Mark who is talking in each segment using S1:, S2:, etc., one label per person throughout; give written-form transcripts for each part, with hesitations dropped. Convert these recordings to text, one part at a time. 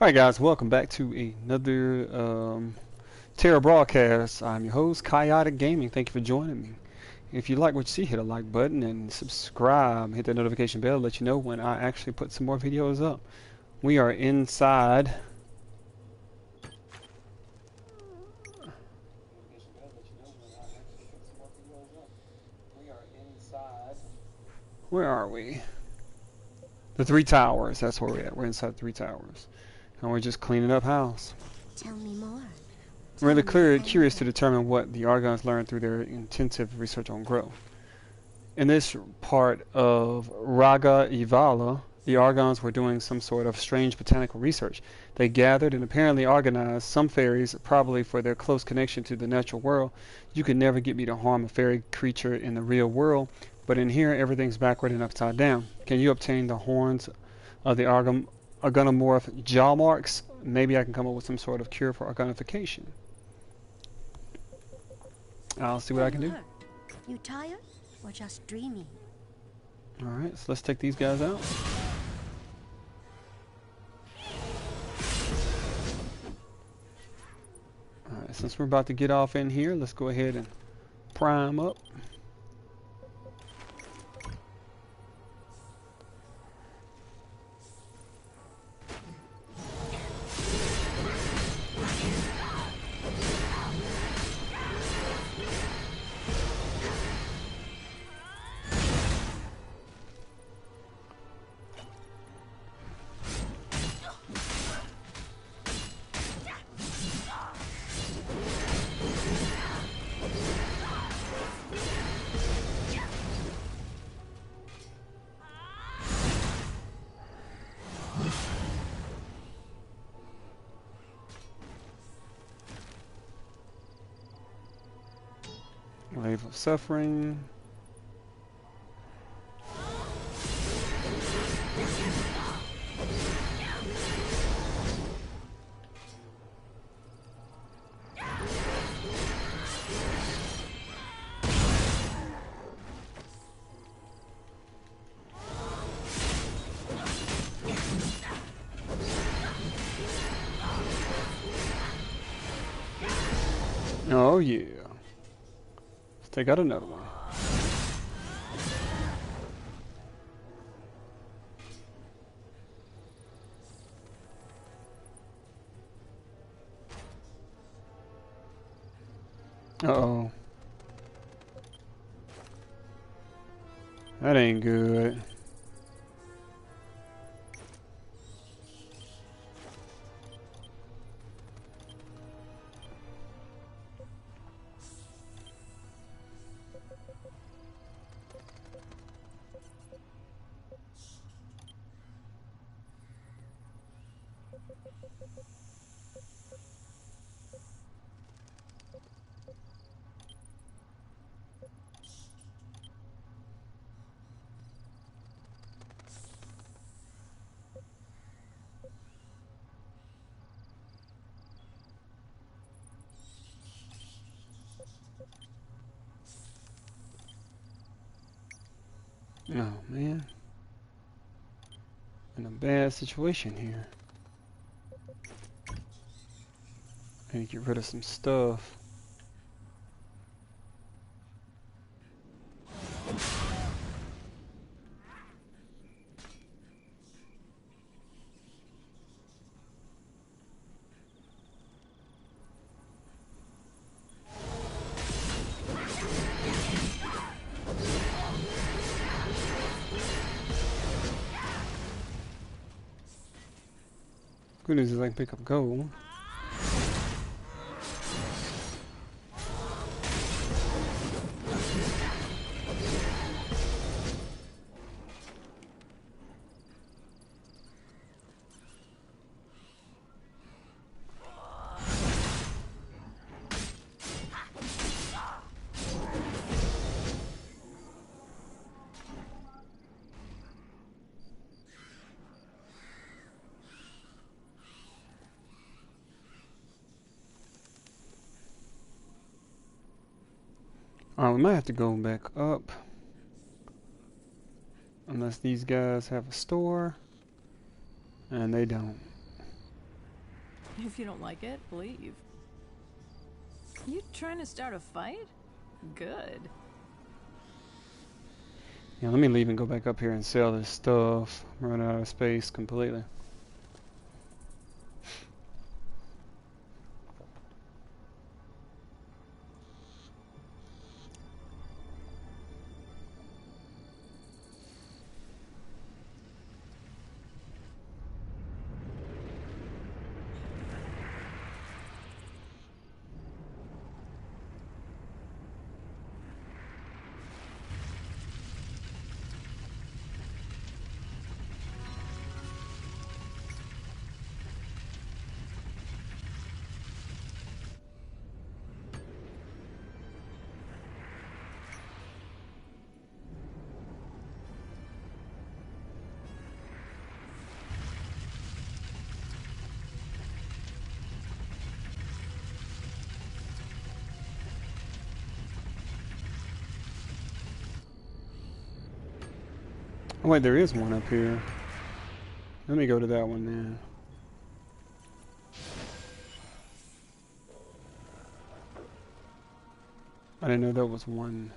S1: Alright guys, welcome back to another Tera broadcast. I'm your host, Chaotic Gaming. Thank you for joining me. If you like what you see, hit a like button and subscribe. Hit that notification bell to let you know when I actually put some more videos up. We are inside. Where are we? The Three Towers. That's where we're at. We're inside Three Towers. And we're just cleaning up house.
S2: Tell me more.
S1: I'm really curious to determine what the Argons learned through their intensive research on growth. In this part of Raga Ivala, the Argons were doing some sort of strange botanical research. They gathered and apparently organized some fairies, probably for their close connection to the natural world. You could never get me to harm a fairy creature in the real world, but in here everything's backward and upside down. Can you obtain the horns of the Argonomorph jaw marks? Maybe I can come up with some sort of cure for Argonification. I'll see what I can do.
S2: You tired or just dreaming?
S1: Alright, so let's take these guys out. Alright, since we're about to get off in here, let's go ahead and prime up. Wave of Suffering. Oh yeah. Let's take out another one. Uh-oh. That ain't good. Oh man. In a bad situation here. I need to get rid of some stuff. Good news is I can pick up gold. Alright, we might have to go back up. Unless these guys have a store. And they don't.
S3: If you don't like it, leave. You trying to start a fight? Good.
S1: Yeah, let me leave and go back up here and sell this stuff. I'm running out of space completely. Oh wait, there is one up here. Let me go to that one then. I didn't know there was one.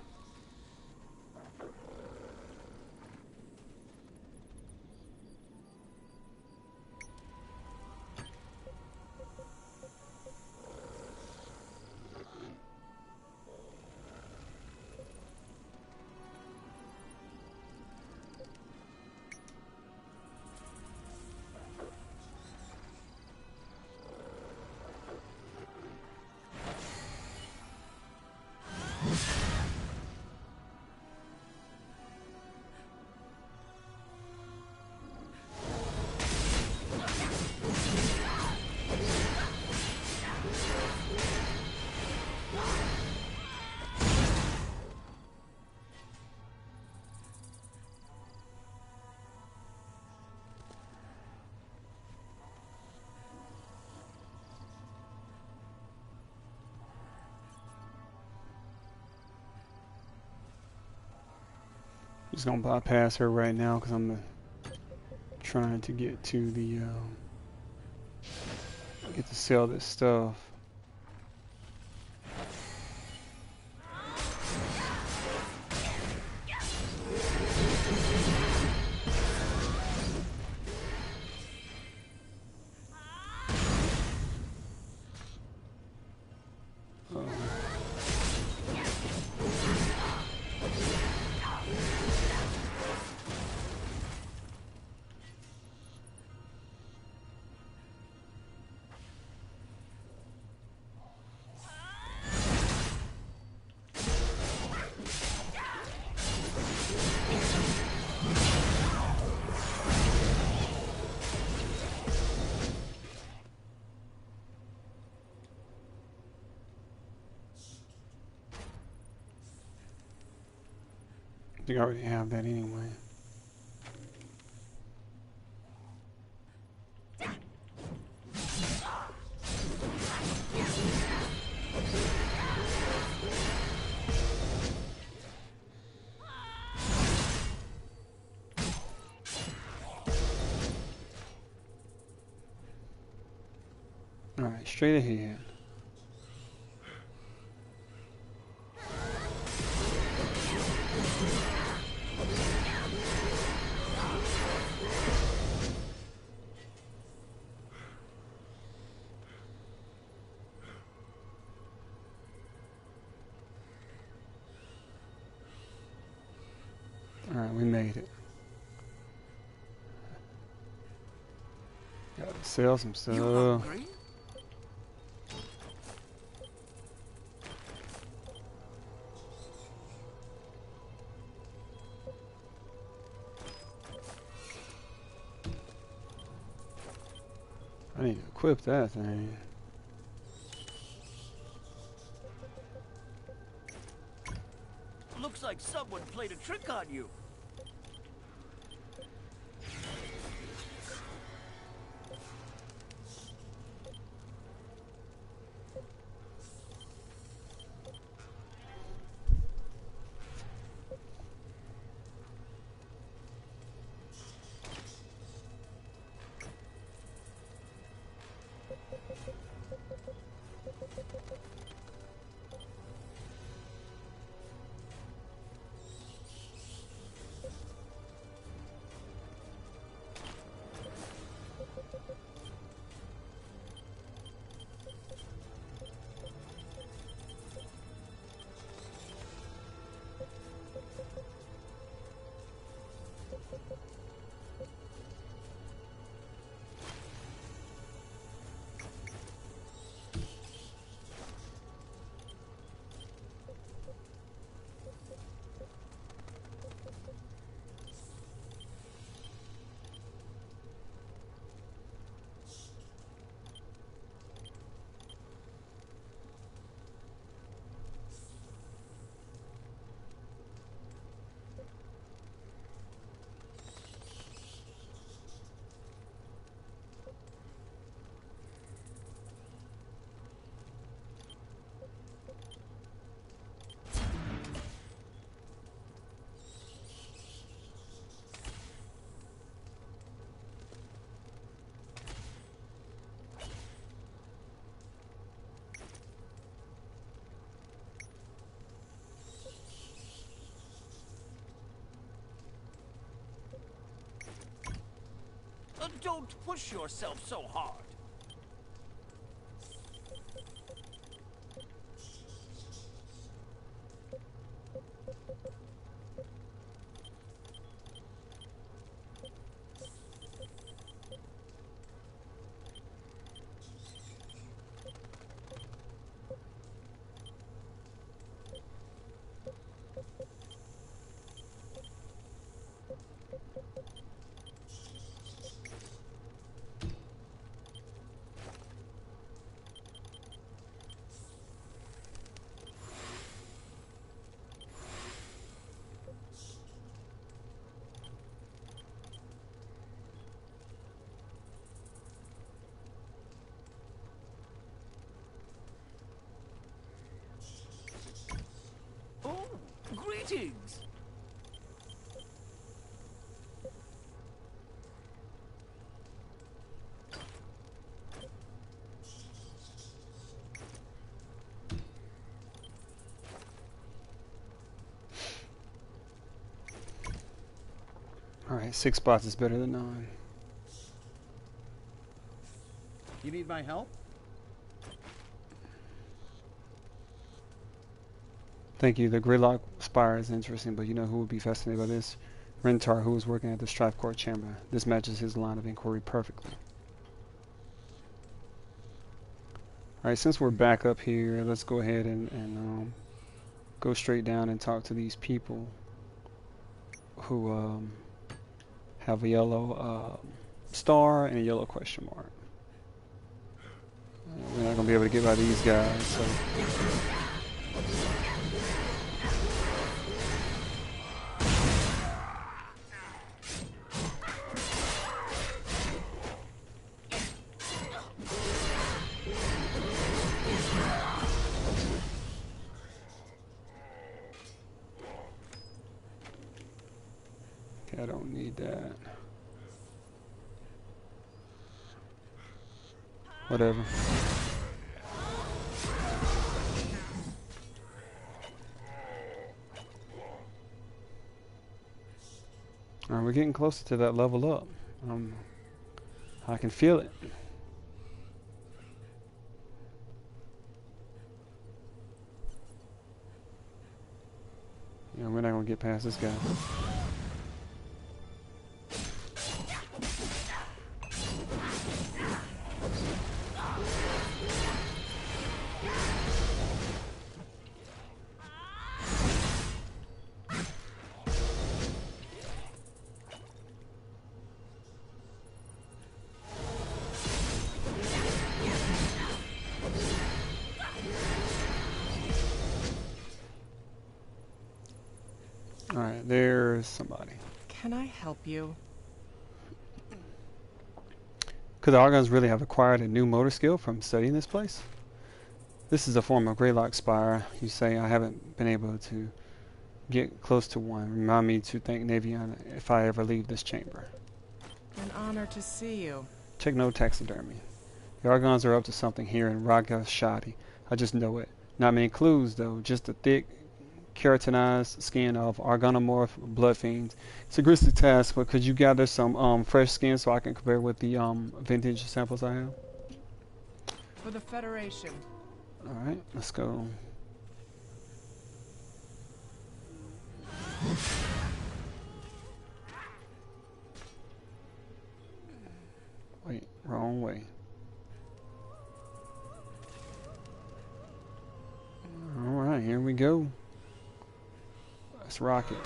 S1: Just gonna bypass her right now because I'm trying to get to the get to sell this stuff. I think I already have that anyway. Alright, straight ahead. Alright, we made it. Gotta sell some stuff.
S4: You hungry?
S1: I need to equip that thing.
S4: Looks like someone played a trick on you. Don't push yourself so hard. Oh, greetings.
S1: All right, 6 spots is better than 9.
S5: You need my help?
S1: Thank you. The Greylock Spire is interesting, but you know who would be fascinated by this? Rentar, who was working at the Strife Court Chamber. This matches his line of inquiry perfectly. Alright, since we're back up here, let's go ahead and go straight down and talk to these people who have a yellow star and a yellow question mark. We're not going to be able to get by these guys, so... I don't need that. Whatever. Alright, we're getting closer to that level up. I can feel it. Yeah, we're not gonna get past this guy. Alright, there's somebody.
S6: Can I help you?
S1: Could the Argons really have acquired a new motor skill from studying this place? This is a form of Greylock Spire. You say I haven't been able to get close to one. Remind me to thank Navion if I ever leave this chamber.
S6: An honor to see you.
S1: Check no taxidermy. The Argons are up to something here in Raga Shadi. I just know it. Not many clues though, just the thick, keratinized skin of Argonomorph blood fiends. It's a grisly task, but could you gather some fresh skin so I can compare with the vintage samples I have?
S6: For the Federation.
S1: Alright, let's go. Wait, wrong way. Alright, here we go. Let's rock it.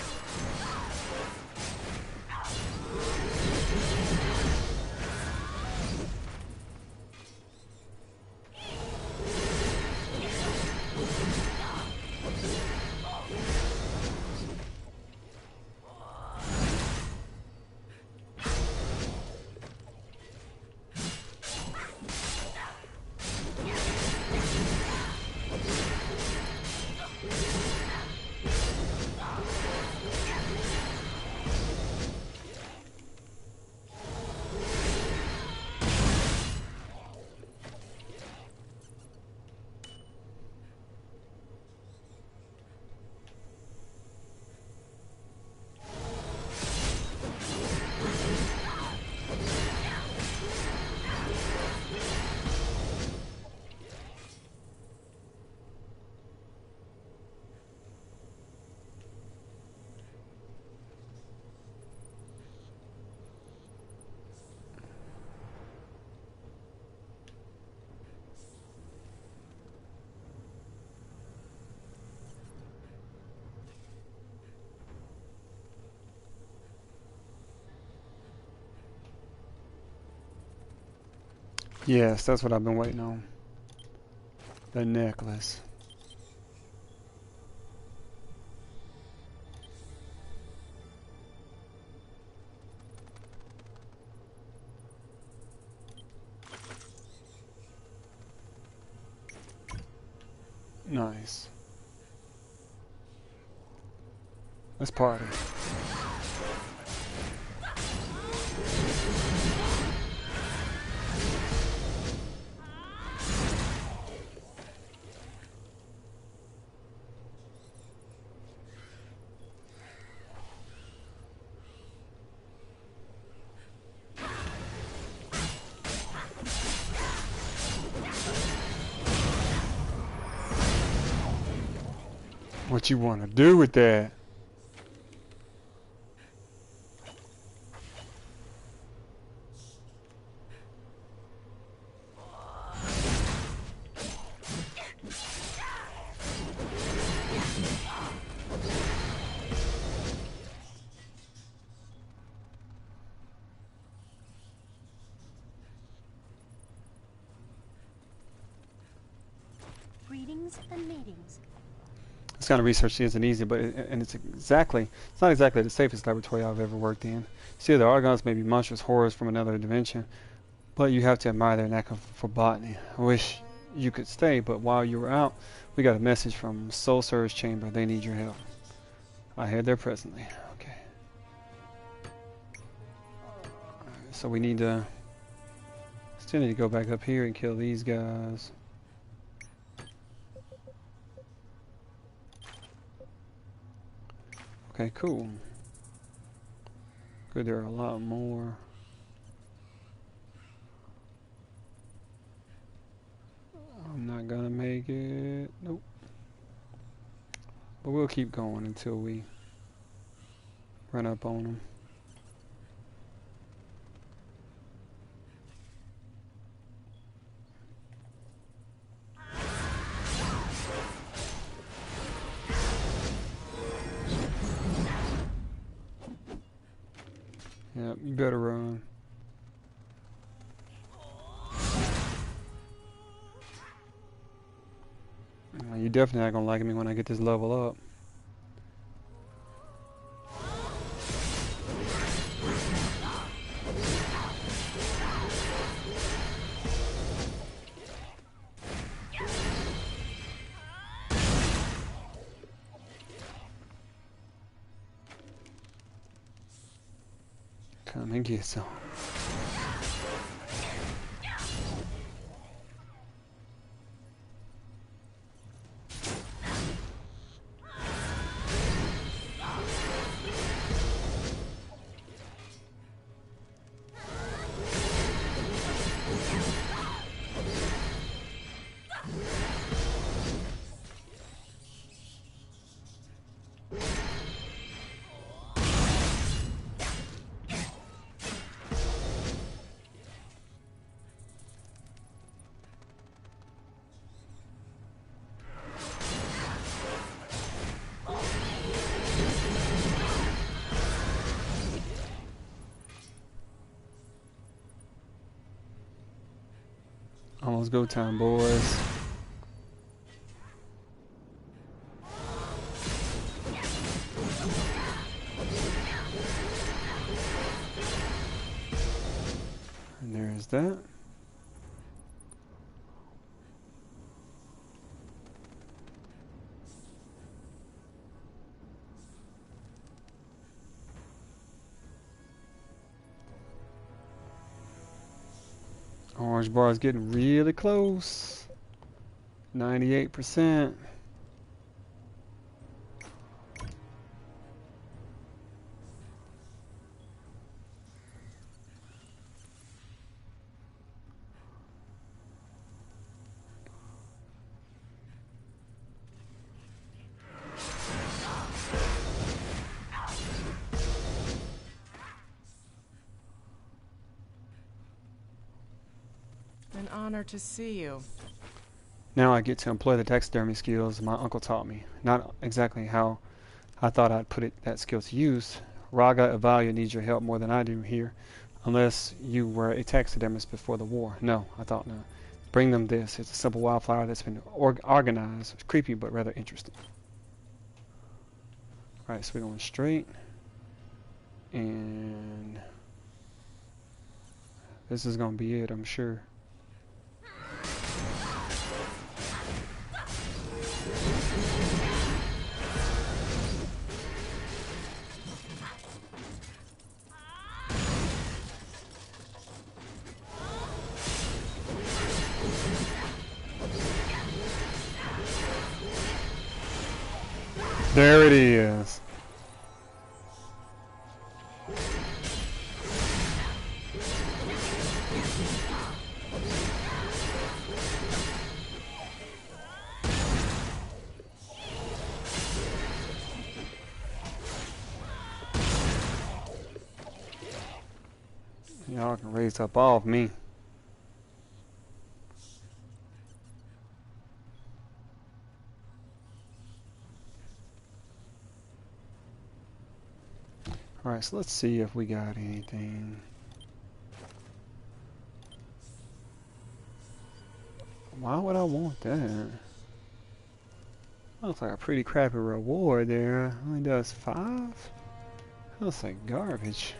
S1: Yes, that's what I've been waiting on. The necklace. Nice. Let's party. What you want to do with that?
S2: Greetings and meetings.
S1: This kind of research isn't easy, but it's not exactly the safest laboratory I've ever worked in. See, the Argons may be monstrous horrors from another dimension, but you have to admire their knack for botany. I wish you could stay, but while you were out, we got a message from Soul Surge Chamber. They need your help. I head there presently. Okay. So we need to still need to go back up here and kill these guys. Okay, cool. Good, there are a lot more. I'm not gonna make it. Nope. But we'll keep going until we run up on them. Yep, you better run. You definitely not gonna like me when I get this level up. Come and get some. Almost go time, boys. And there's that. Orange bar is getting really close. 98%.
S6: An honor to see you.
S1: Now I get to employ the taxidermy skills my uncle taught me. Not exactly how I thought I'd put that skill to use. Raga Evalia needs your help more than I do here. Unless you were a taxidermist before the war. No, I thought not. Bring them this. It's a simple wildflower that's been organized. It's creepy, but rather interesting. Alright, so we're going straight. And this is going to be it, I'm sure. There it is. Y'all can raise up off me. Alright, so let's see if we got anything. Why would I want that? Looks like a pretty crappy reward there. Only does 5? Looks like garbage.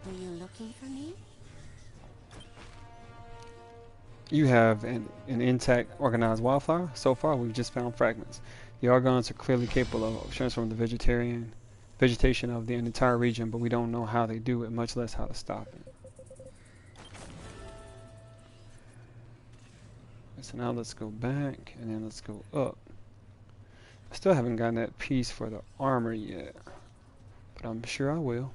S2: Were you looking for me?
S1: You have an intact, organized wildflower. So far, we've just found fragments. The Argons are clearly capable of transforming the vegetation of the entire region, but we don't know how they do it, much less how to stop it. So now let's go back, and then let's go up. I still haven't gotten that piece for the armor yet, but I'm sure I will.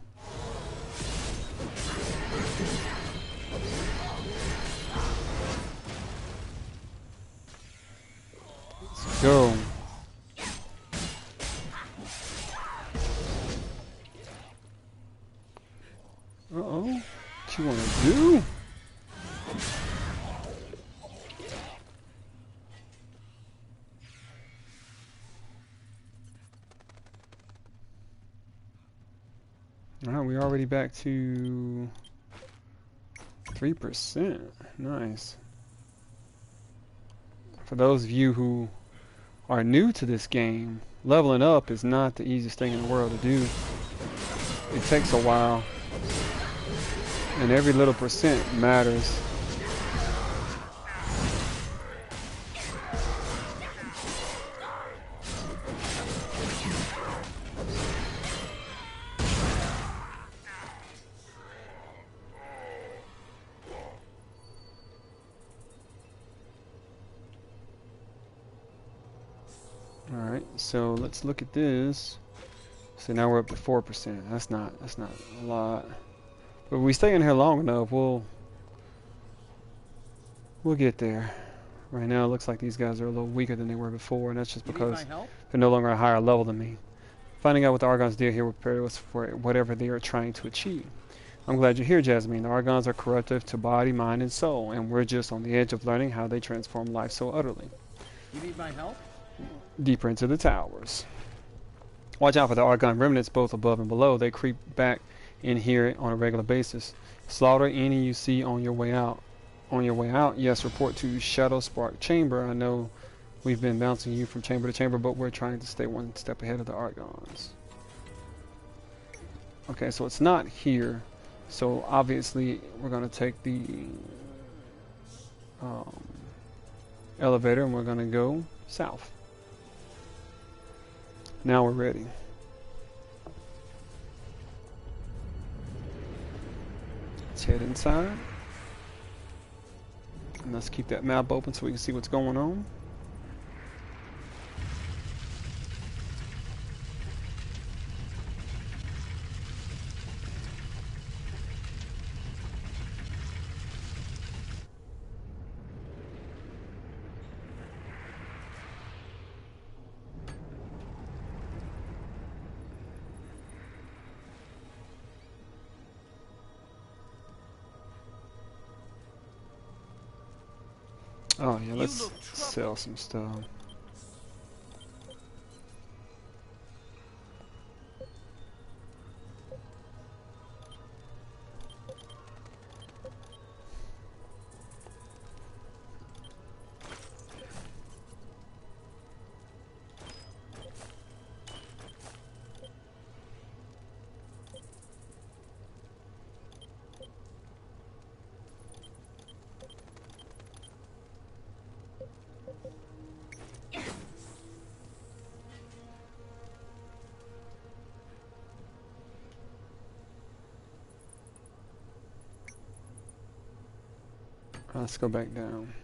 S1: Let's go. Uh-oh. What you wanna do? Alright, we're already back to 3%. Nice. For those of you who are new to this game, leveling up is not the easiest thing in the world to do. It takes a while, and every little percent matters. Alright, so let's look at this. So now we're up to 4%. That's not a lot. But if we stay in here long enough, we'll get there. Right now it looks like these guys are a little weaker than they were before, and that's just because they're no longer a higher level than me. Finding out what the Argons did here will prepare us for whatever they are trying to achieve. I'm glad you're here, Jasmine. The Argons are corruptive to body, mind, and soul, and we're just on the edge of learning how they transform life so utterly.
S5: You need my help?
S1: Deeper into the towers. Watch out for the Argon remnants both above and below. They creep back in here on a regular basis. Slaughter any you see on your way out. On your way out, yes, report to Shadow Spark Chamber. I know we've been bouncing you from chamber to chamber, but we're trying to stay one step ahead of the Argons. Okay, so it's not here. So obviously we're going to take the elevator and we're going to go south. Now we're ready. Let's head inside. And let's keep that map open so we can see what's going on. Oh yeah, let's sell some stuff. Let's go back down.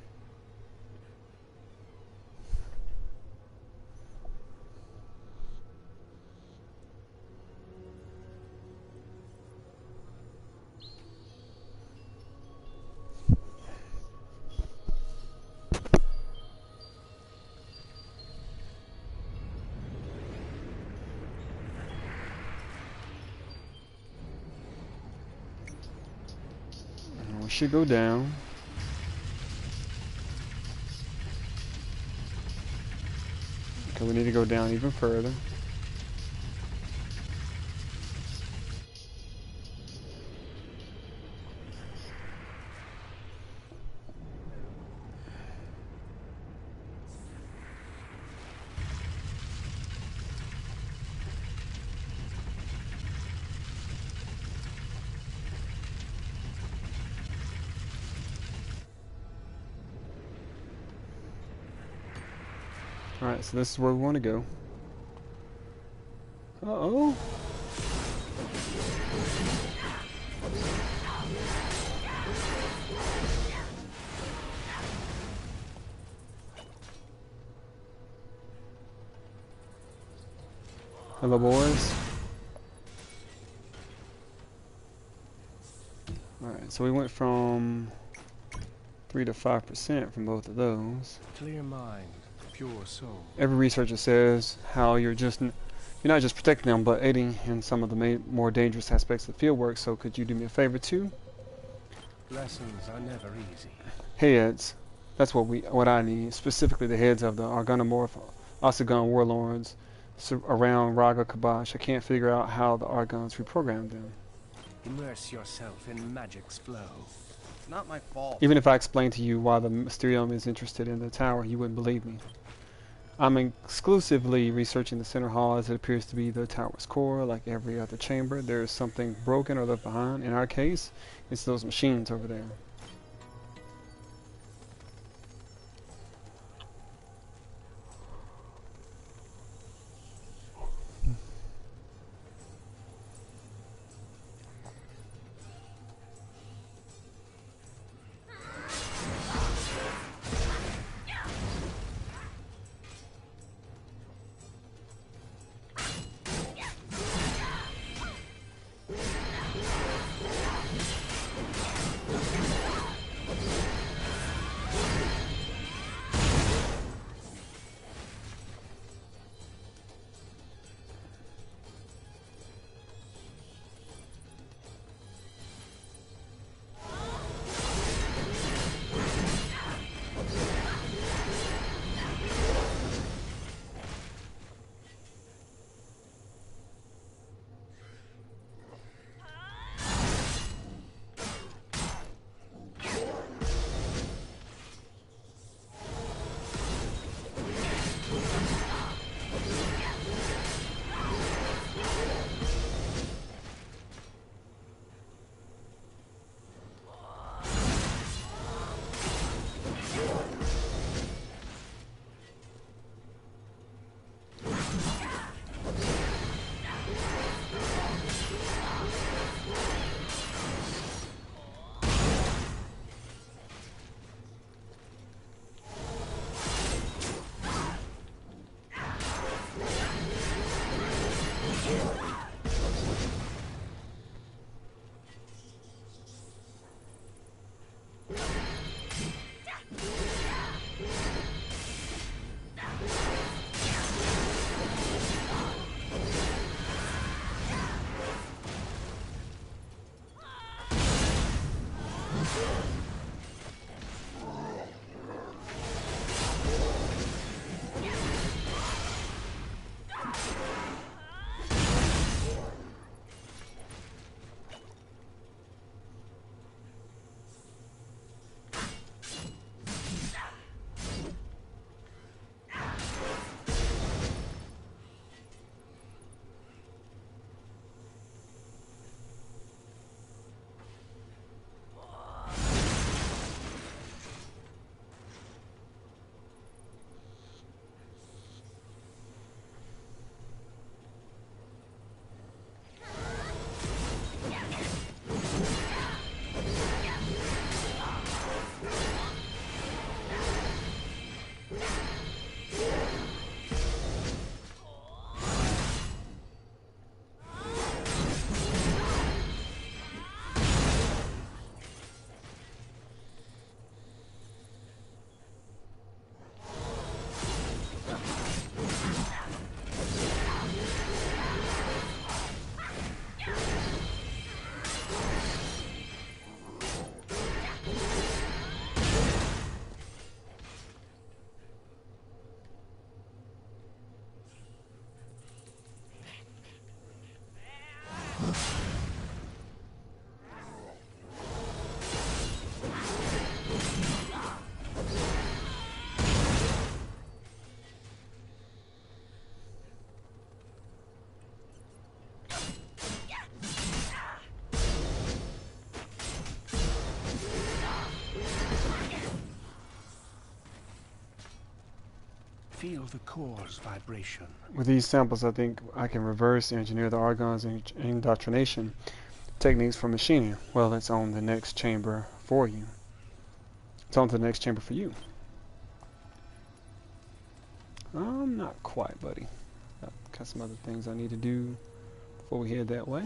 S1: We should go down. Okay, we need to go down even further. Alright, so this is where we want to go. Uh-oh. Hello, boys. Alright, so we went from 3 to 5% from both of those.
S7: Clear mind, pure soul.
S1: Every researcher says how you're not just protecting them, but aiding in some of the more dangerous aspects of the field work. So could you do me a favor too?
S7: Lessons are never easy.
S1: Heads. That's what I need. Specifically the heads of the Argonomorph Osagon warlords around Raga Kabash. I can't figure out how the Argons reprogrammed them.
S7: Immerse yourself in magic's flow.
S5: It's not my fault.
S1: Even if I explained to you why the Mysterium is interested in the tower, you wouldn't believe me. I'm exclusively researching the center hall as it appears to be the tower's core. Like every other chamber, there is something broken or left behind. In our case, it's those machines over there.
S7: feel the core's vibration.
S1: With these samples, I think I can reverse engineer the Argon's indoctrination techniques for machining. Well, it's on the next chamber for you. It's on to the next chamber for you. Not quite, buddy. I've got some other things I need to do before we head that way.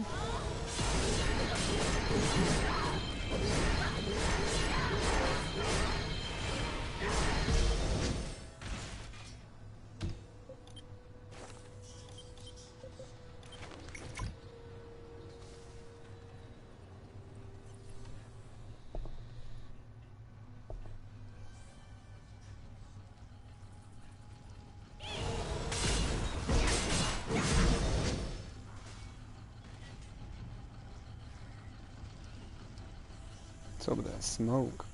S1: It's over that smoke.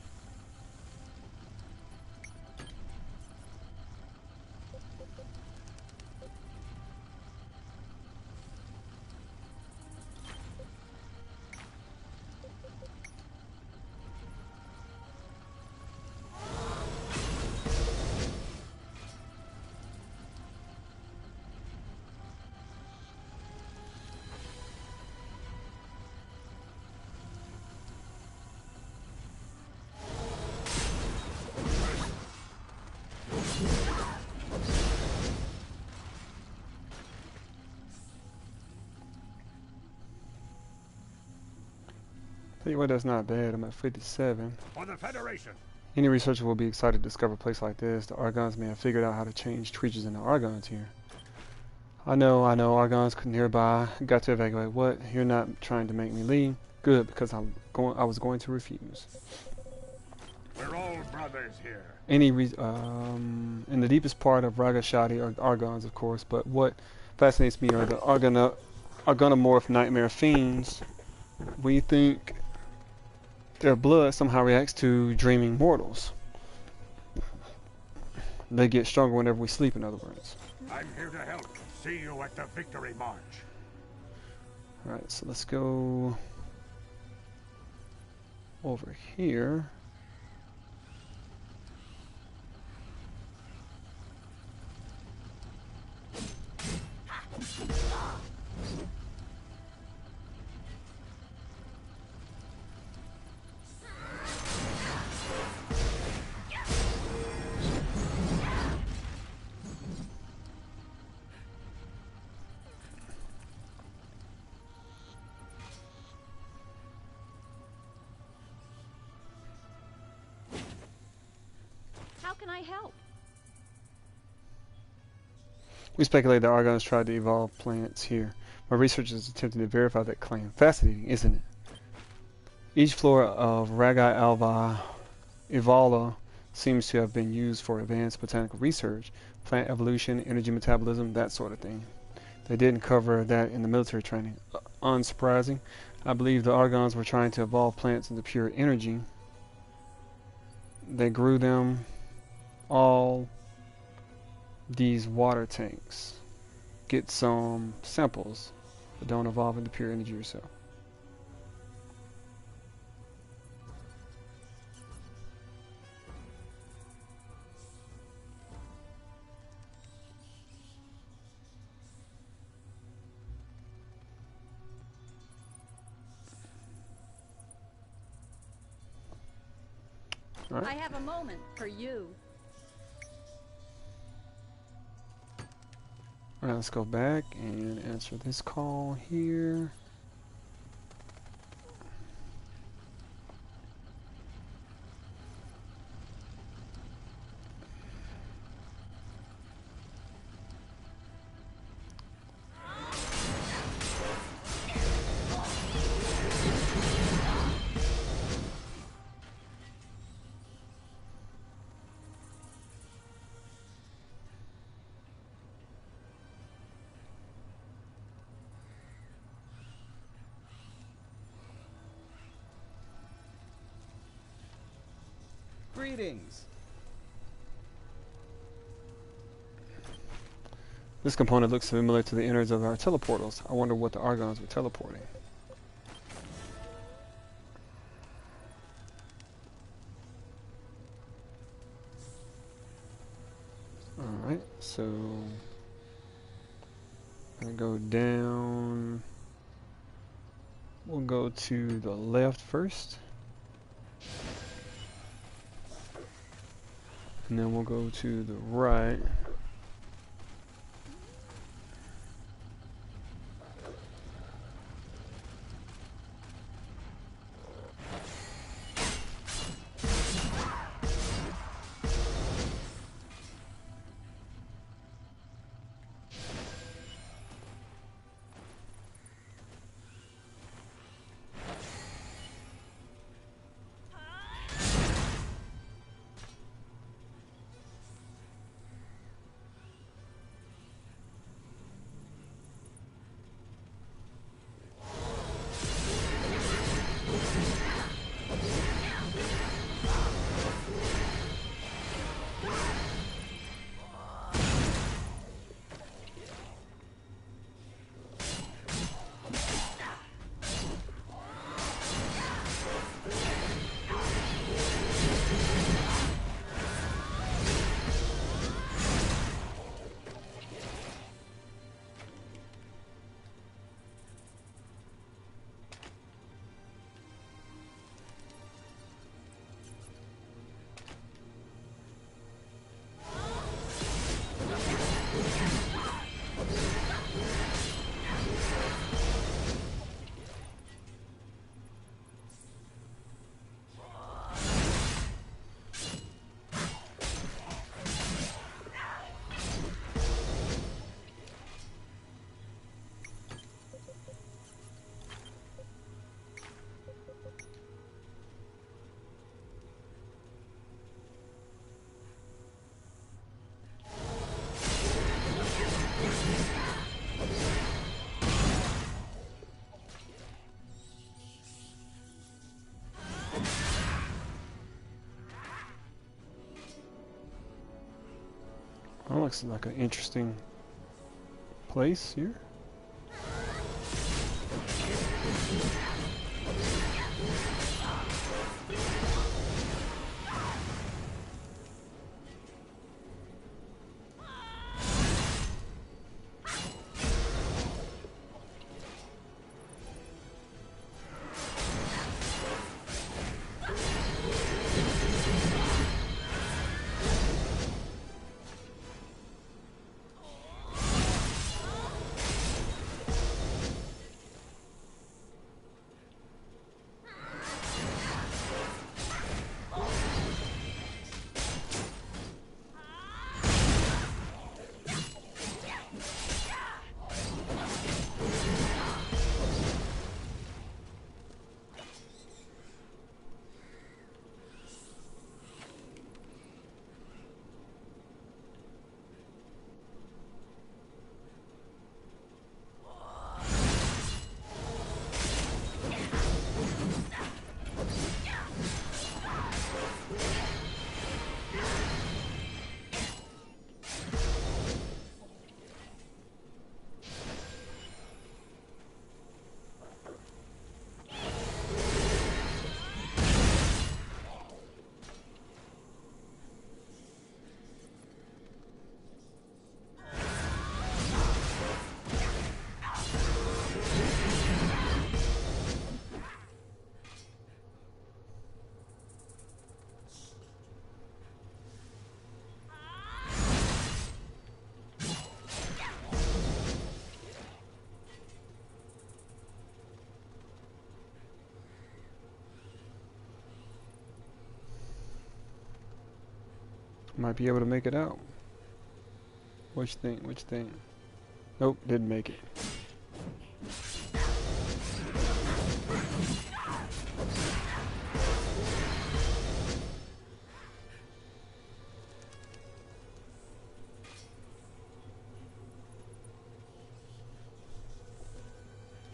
S1: Tell you what, that's not bad. I'm at 57.
S7: For the Federation!
S1: Any researcher will be excited to discover a place like this. The Argons may have figured out how to change creatures into Argons here. I know, Argons nearby. Got to evacuate. What? You're not trying to make me leave? Good, because I was going to refuse.
S7: We're all brothers here.
S1: In the deepest part of Raga Shadi are Argons, of course, but what fascinates me are the Argonomorph nightmare fiends. We think their blood somehow reacts to dreaming mortals. They get stronger whenever we sleep, in other words.
S7: I'm here to help. See you at the Victory March.
S1: Alright, so let's go over here.
S2: How can I help?
S1: We speculate that Argons tried to evolve plants here. My researchers attempted to verify that claim. Fascinating, isn't it? Each flora of Ragai alba Evala seems to have been used for advanced botanical research, plant evolution, energy metabolism, that sort of thing. They didn't cover that in the military training. Unsurprising. I believe the Argons were trying to evolve plants into pure energy. They grew them all these water tanks. Get some samples, but don't evolve into pure energy yourself. All right.
S2: I have a moment for you.
S1: Alright, let's go back and answer this call here.
S5: Greetings.
S1: This component looks similar to the innards of our teleportals. I wonder what the Argons were teleporting. Alright, So I go down. We'll go to the left first. And then we'll go to the right. That looks like an interesting place here. Might be able to make it out. Which thing? Which thing? Nope, didn't make it.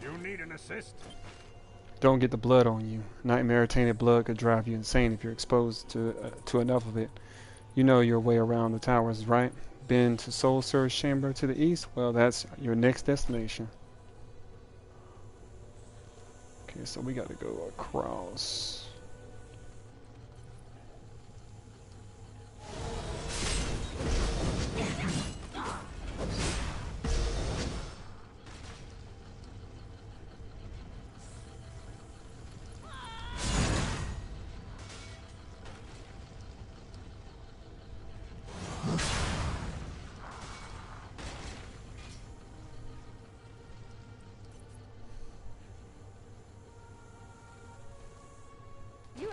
S7: You need an assist?
S1: Don't get the blood on you. Nightmare-tainted blood could drive you insane if you're exposed to enough of it. You know your way around the towers, right? Been to Soul Surge Chamber to the east? Well, that's your next destination. Okay, so we got to go across.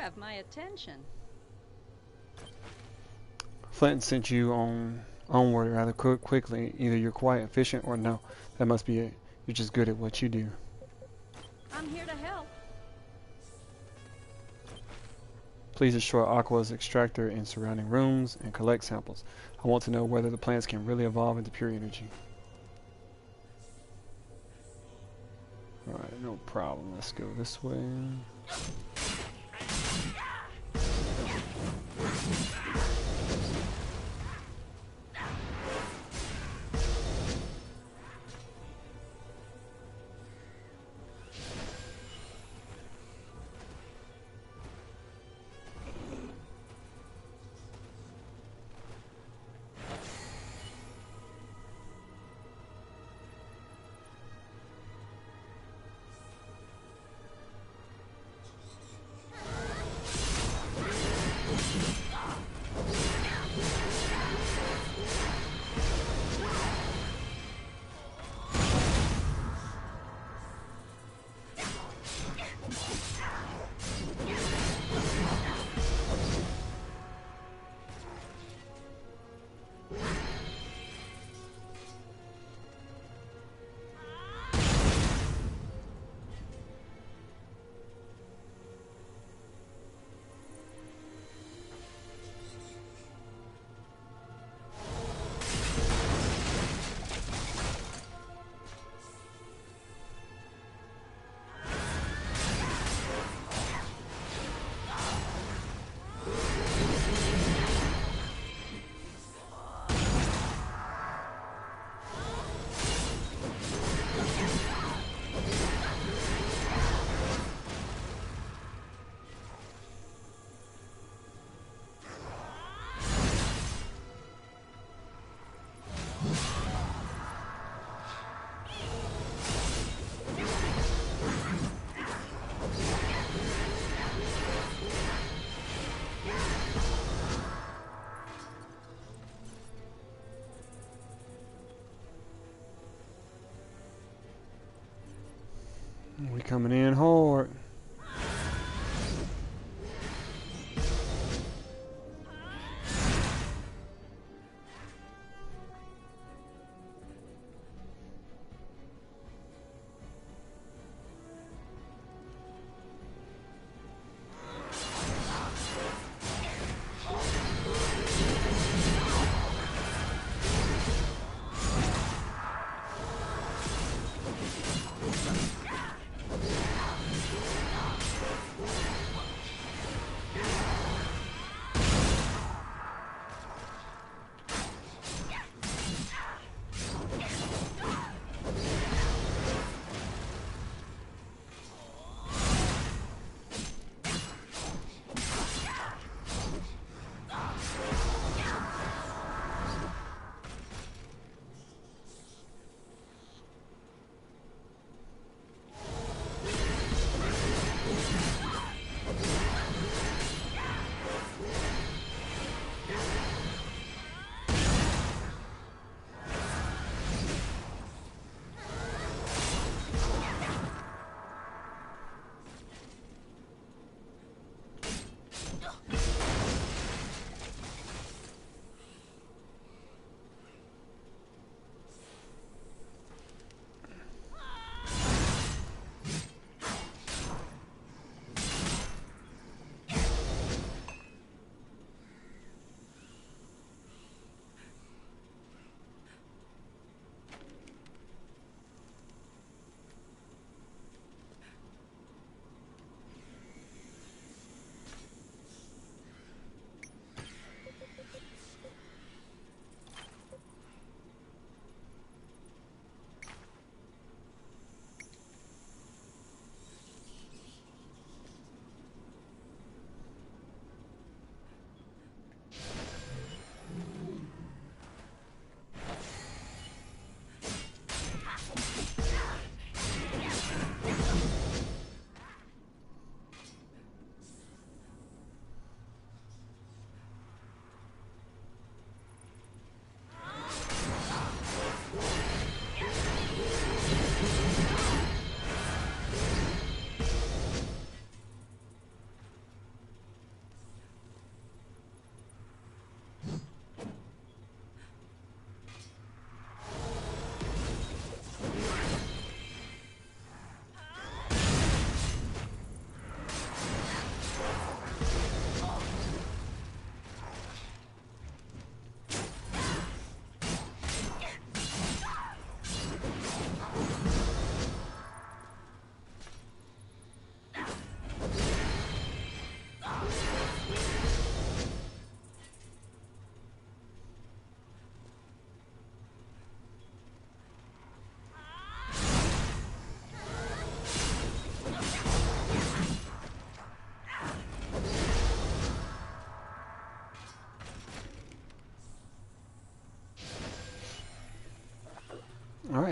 S2: have my attention.
S1: Flint sent you onward rather quickly. Either you're quite efficient or no. That must be it. You're just good at what you do.
S2: I'm here to help.
S1: Please destroy Aqua's extractor in surrounding rooms and collect samples. I want to know whether the plants can really evolve into pure energy. Alright, no problem. Let's go this way. We coming in hard.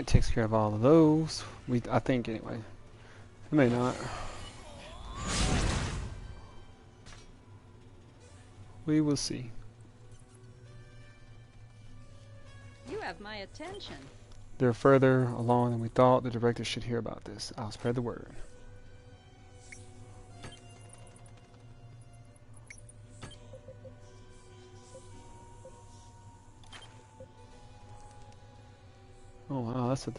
S1: Alright, takes care of all of those. I think anyway. It may not. We will see.
S2: You have my attention.
S1: They're further along than we thought. The director should hear about this. I'll spread the word. Oh wow, that's at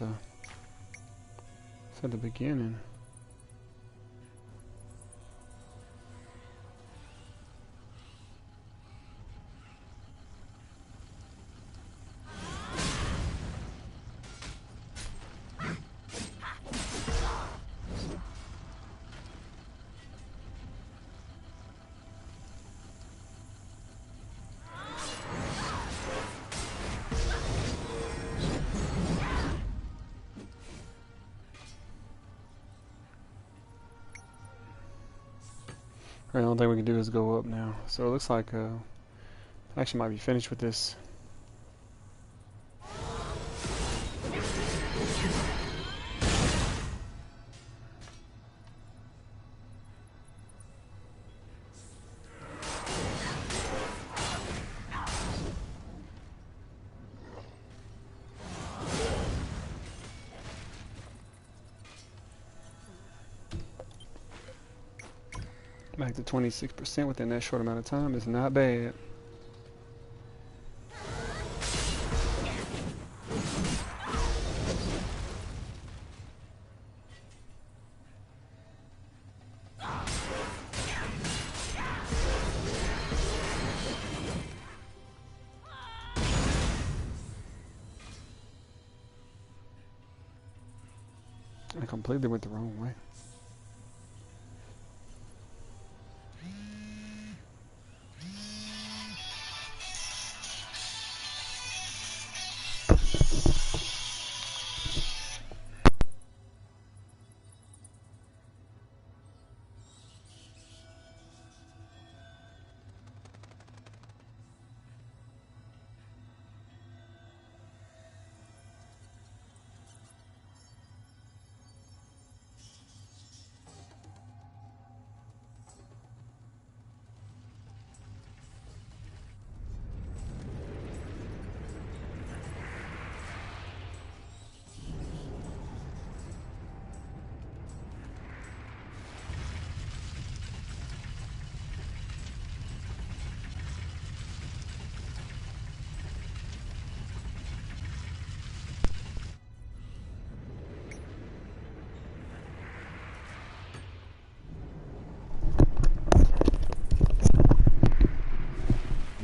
S1: the beginning. The only thing we can do is go up now. So it looks like I actually might be finished with this. Back to 26% within that short amount of time is not bad. I completely went the wrong way.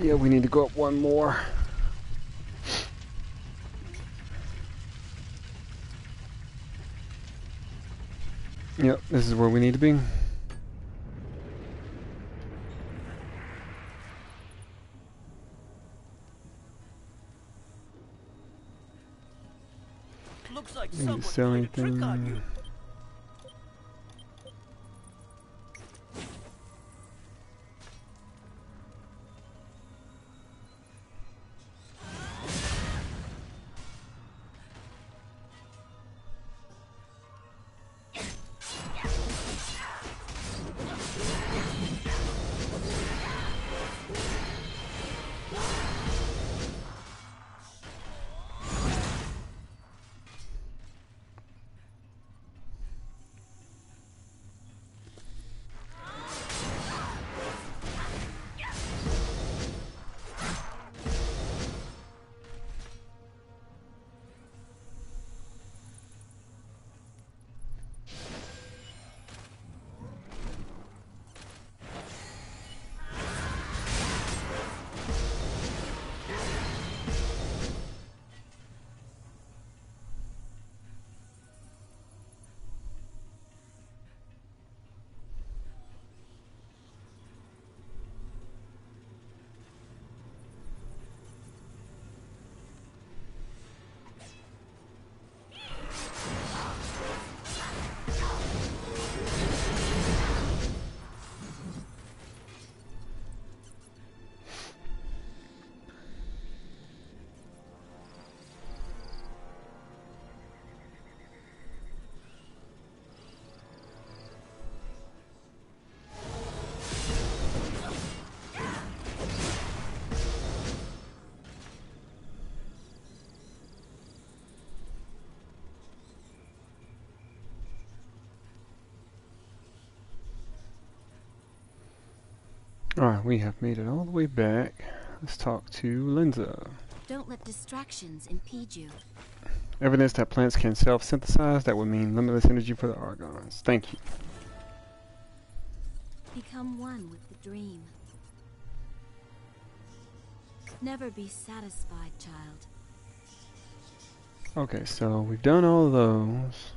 S1: Yeah, we need to go up one more. Yep, this is where we need to be.
S4: Looks like
S1: Need to
S4: someone
S1: sell
S4: played a trick on
S1: anything.
S4: you.
S1: Alright, we have made it all the way back. Let's talk to Linza.
S8: Don't let distractions impede you.
S1: Evidence that plants can self-synthesize, that would mean limitless energy for the Argons. Thank you.
S8: Become one with the dream. Never be satisfied, child.
S1: Okay, so we've done all of those.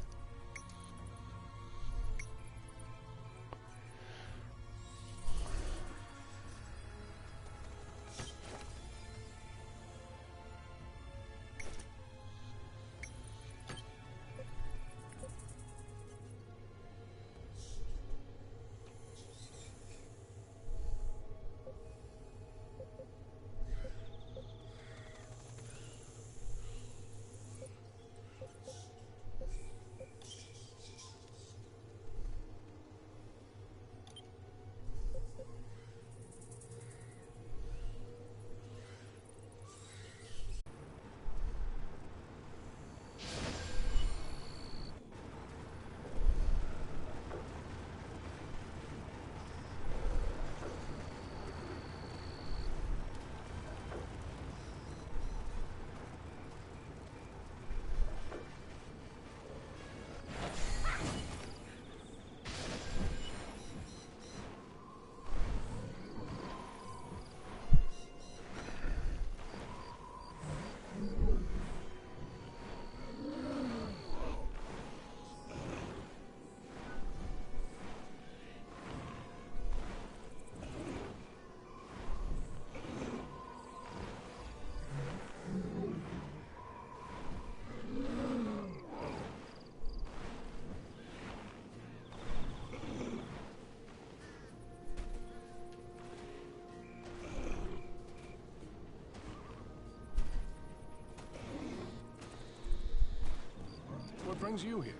S7: What brings you here?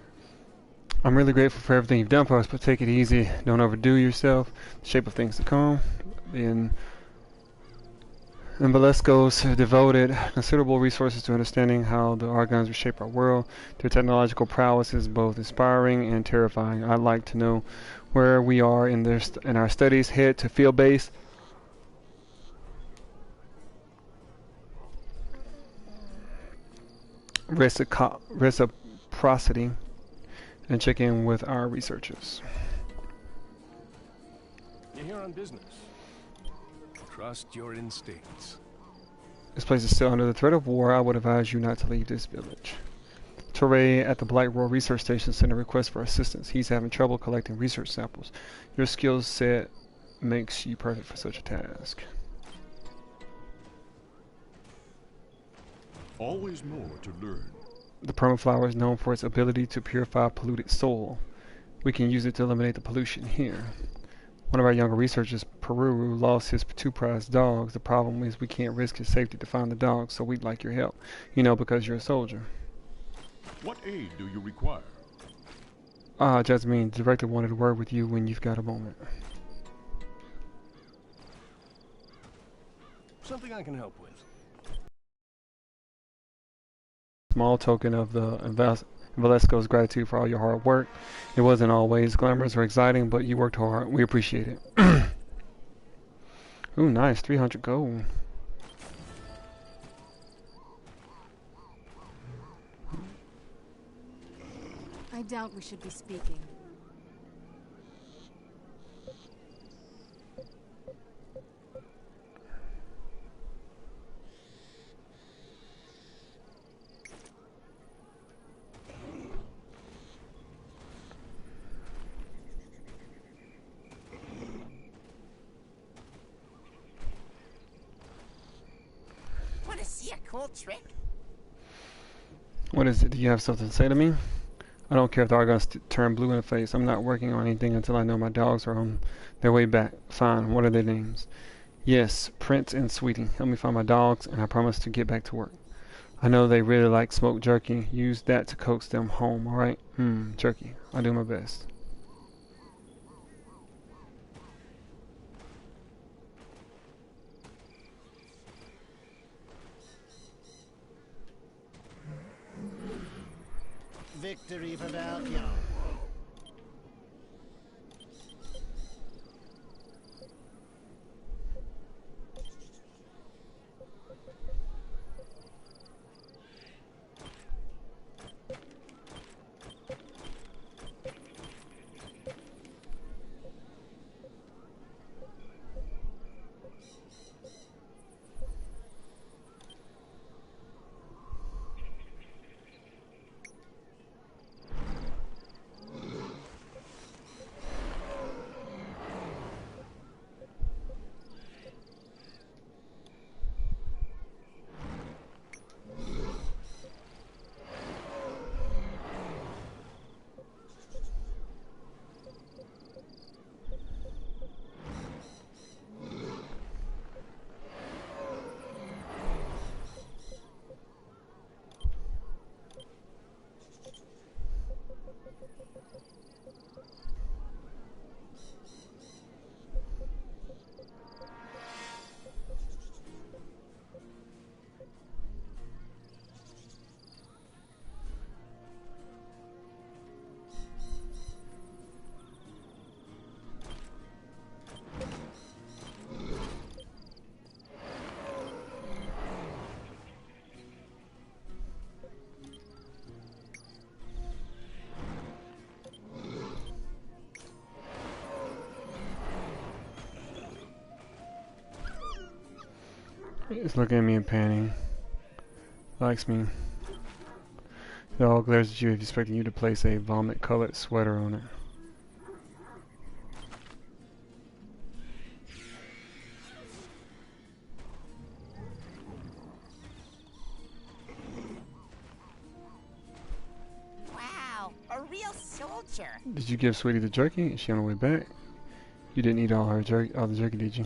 S1: I'm really grateful for everything you've done for us, but take it easy. Don't overdo yourself. The shape of things to come. And Valesco's devoted considerable resources to understanding how the Argons reshape our world. Their technological prowess is both inspiring and terrifying. I'd like to know where we are in our studies. Head to field base. Reciprocity and check in with our researchers.
S7: You're here on business. Trust your instincts.
S1: This place is still under the threat of war. I would advise you not to leave this village. Tera at the Black Roar Research Station sent a request for assistance. He's having trouble collecting research samples. Your skill set makes you perfect for such a task.
S7: Always more to learn.
S1: The permaflower is known for its ability to purify polluted soil. We can use it to eliminate the pollution here. One of our younger researchers, Peru, lost his two prized dogs. The problem is we can't risk his safety to find the dogs, so we'd like your help. You know, because you're a soldier.
S7: What aid do you require?
S1: Jasmine, the director wanted to word with you when you've got a moment.
S7: Something I can help with.
S1: Small token of the Valesco's gratitude for all your hard work. It wasn't always glamorous or exciting, but you worked hard. We appreciate it. Ooh, nice. 300 gold.
S3: I doubt we should be speaking.
S4: Wanna see a cool trick?
S1: What is it? Do you have something to say to me? I don't care if the Argons turn blue in the face. I'm not working on anything until I know my dogs are on their way back. Fine. What are their names? Yes, Prince and Sweetie. Help me find my dogs, and I promise to get back to work. I know they really like smoked jerky. Use that to coax them home, alright? Jerky. I'll do my best.
S4: Victory for Valkyrie.
S1: He's looking at me and panting. Likes me. It all glares at you, expecting you to place a vomit-colored sweater on it.
S9: Wow, a real soldier.
S1: Did you give Sweetie the jerky? Is she on the way back? You didn't eat all the jerky, did you?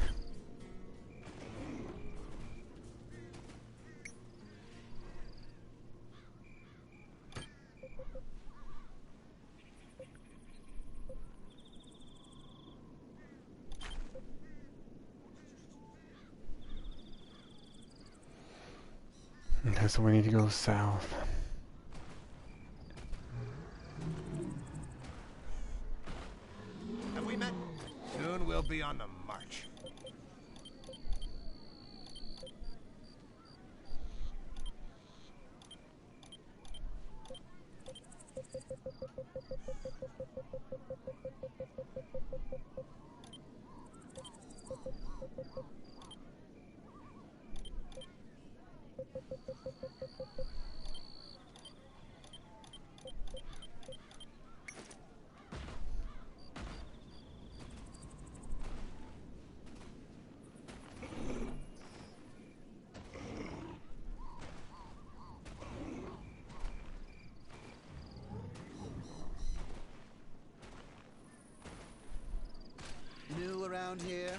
S1: Okay, so we need to go south.
S7: Have we met? Soon we'll be on the march.
S5: New around here?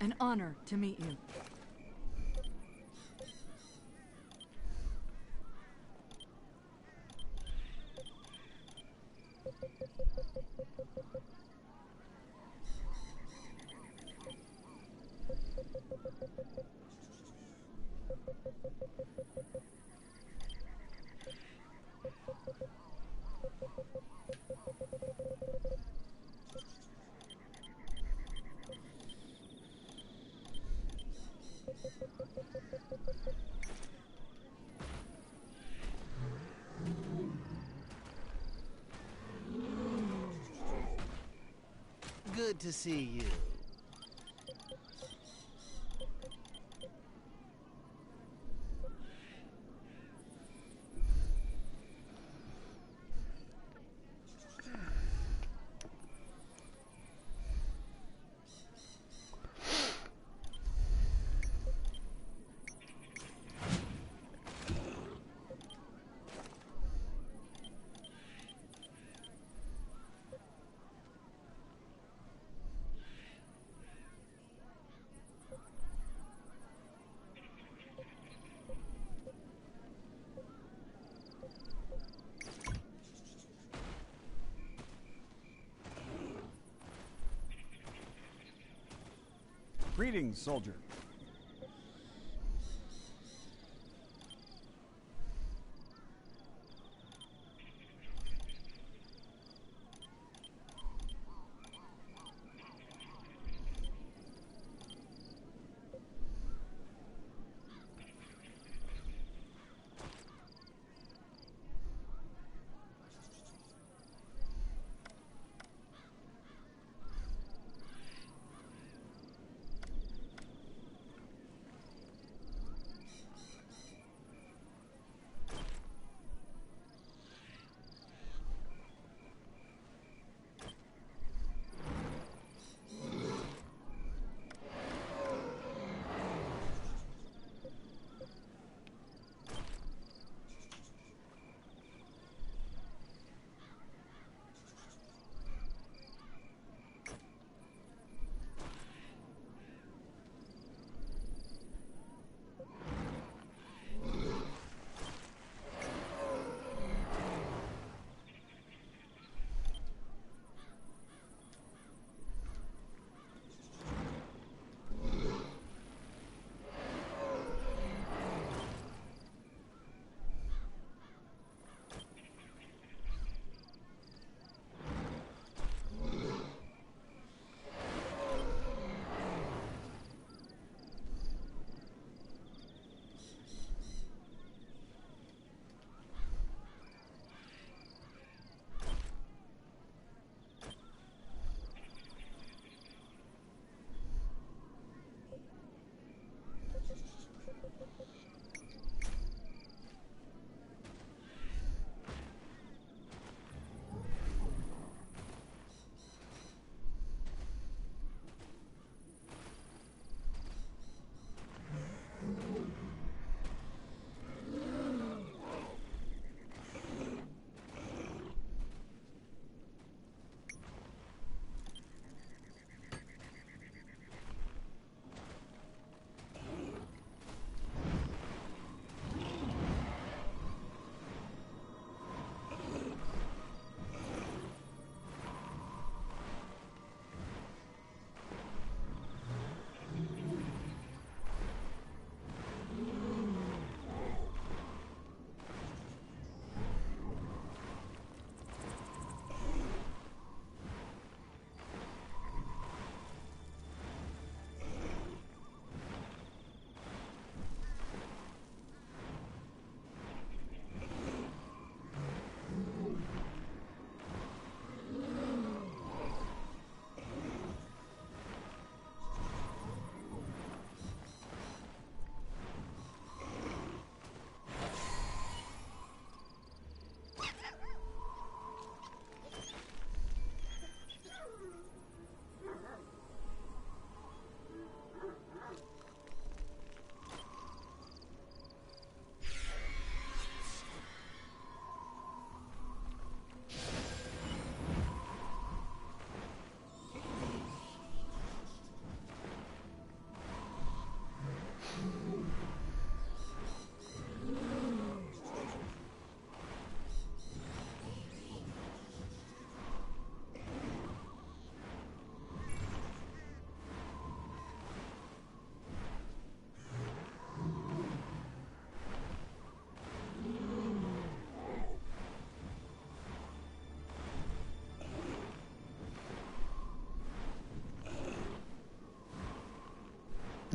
S3: An honor to meet you.
S5: Good to see you.
S10: Greetings, soldier.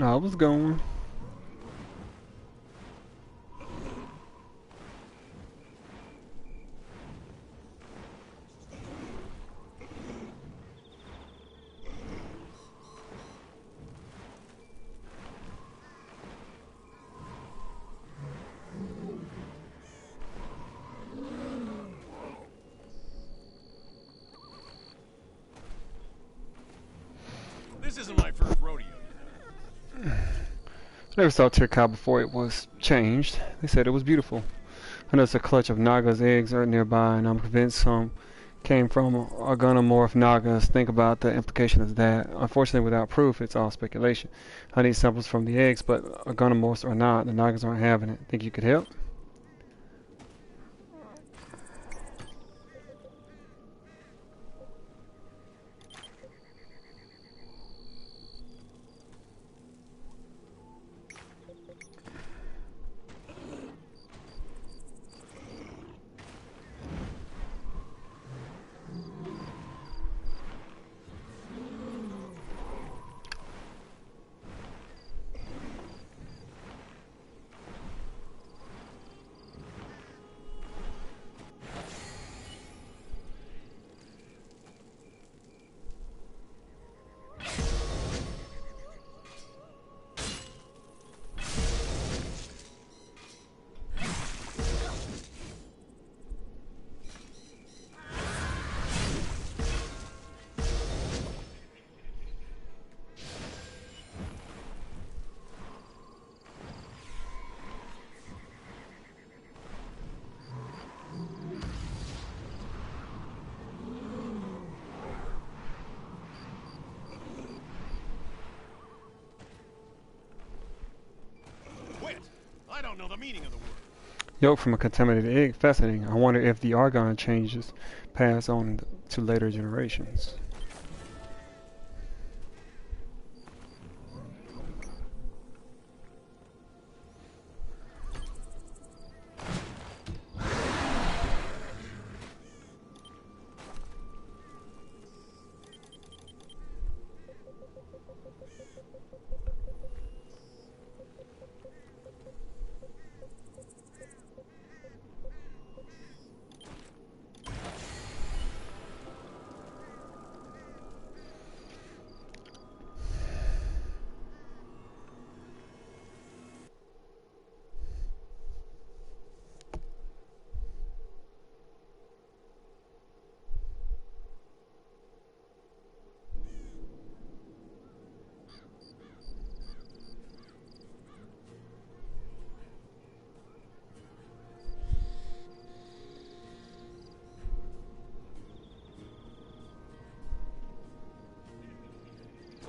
S1: I was going.
S7: This isn't my first rodeo.
S1: I never saw Tera before it was changed. They said it was beautiful. I noticed a clutch of Naga's eggs are nearby, and I'm convinced some came from organomorph Nagas. Think about the implication of that. Unfortunately, without proof, it's all speculation. I need samples from the eggs, but organomorphs or not, the Nagas aren't having it. Think you could help?
S7: Quit! I don't know the meaning of the word.
S1: Yolk from a contaminated egg. Fascinating. I wonder if the argon changes pass on to later generations.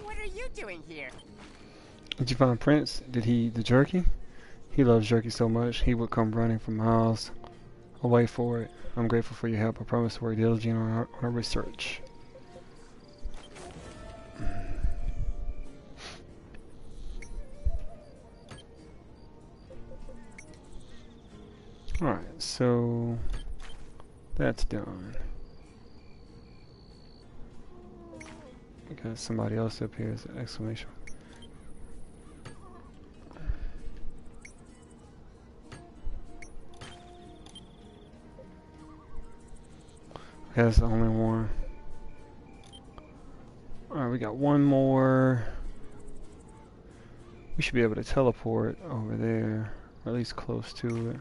S9: What are you doing here?
S1: Did you find Prince? Did he eat the jerky? He loves jerky so much he would come running for miles away for it. I'm grateful for your help. I promise to work diligently on our research. Alright, so that's done. Got somebody else up here as an exclamation. Okay, that's the only one. Alright, we got one more. We should be able to teleport over there, or at least close to it.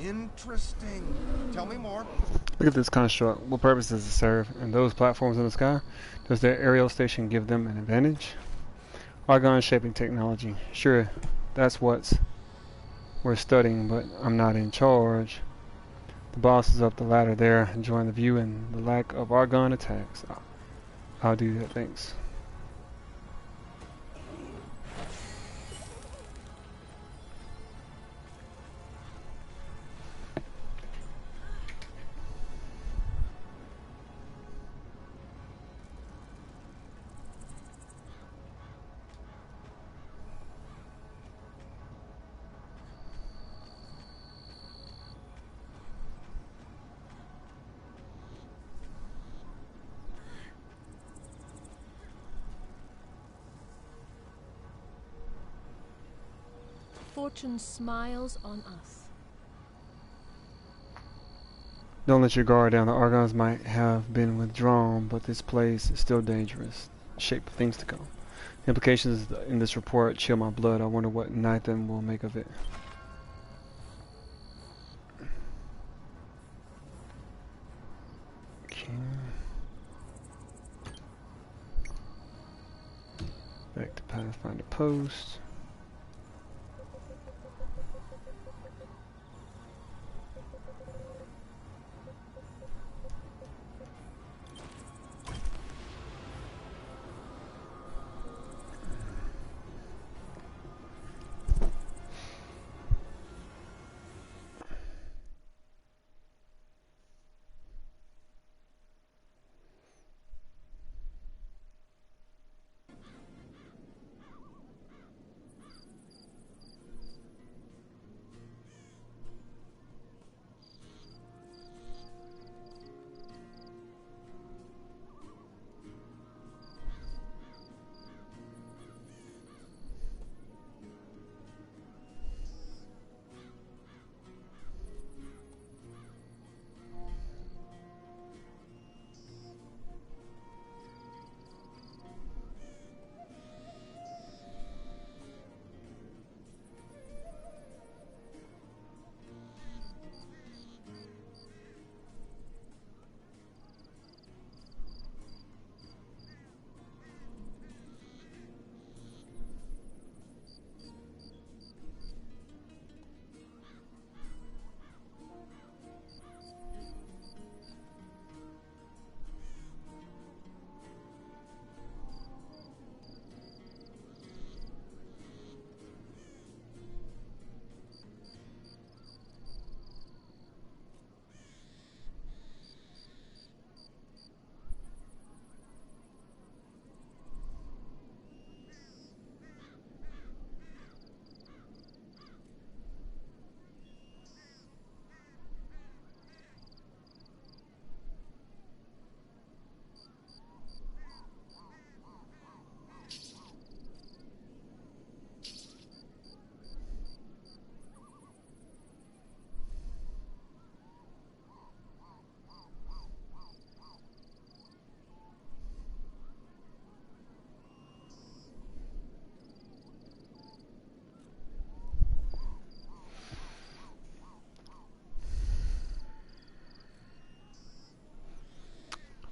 S10: Interesting. Tell me more.
S1: Look at this construct. What purpose does it serve? And those platforms in the sky? Does their aerial station give them an advantage? Argon shaping technology. Sure, that's what we're studying, but I'm not in charge. The boss is up the ladder there, enjoying the view and the lack of Argon attacks. I'll do that, thanks.
S3: Fortune smiles on us.
S1: Don't let your guard down. The Argons might have been withdrawn, but this place is still dangerous. Shape of things to come. The implications in this report chill my blood. I wonder what Nathan will make of it. Okay. Back to Pathfinder Post.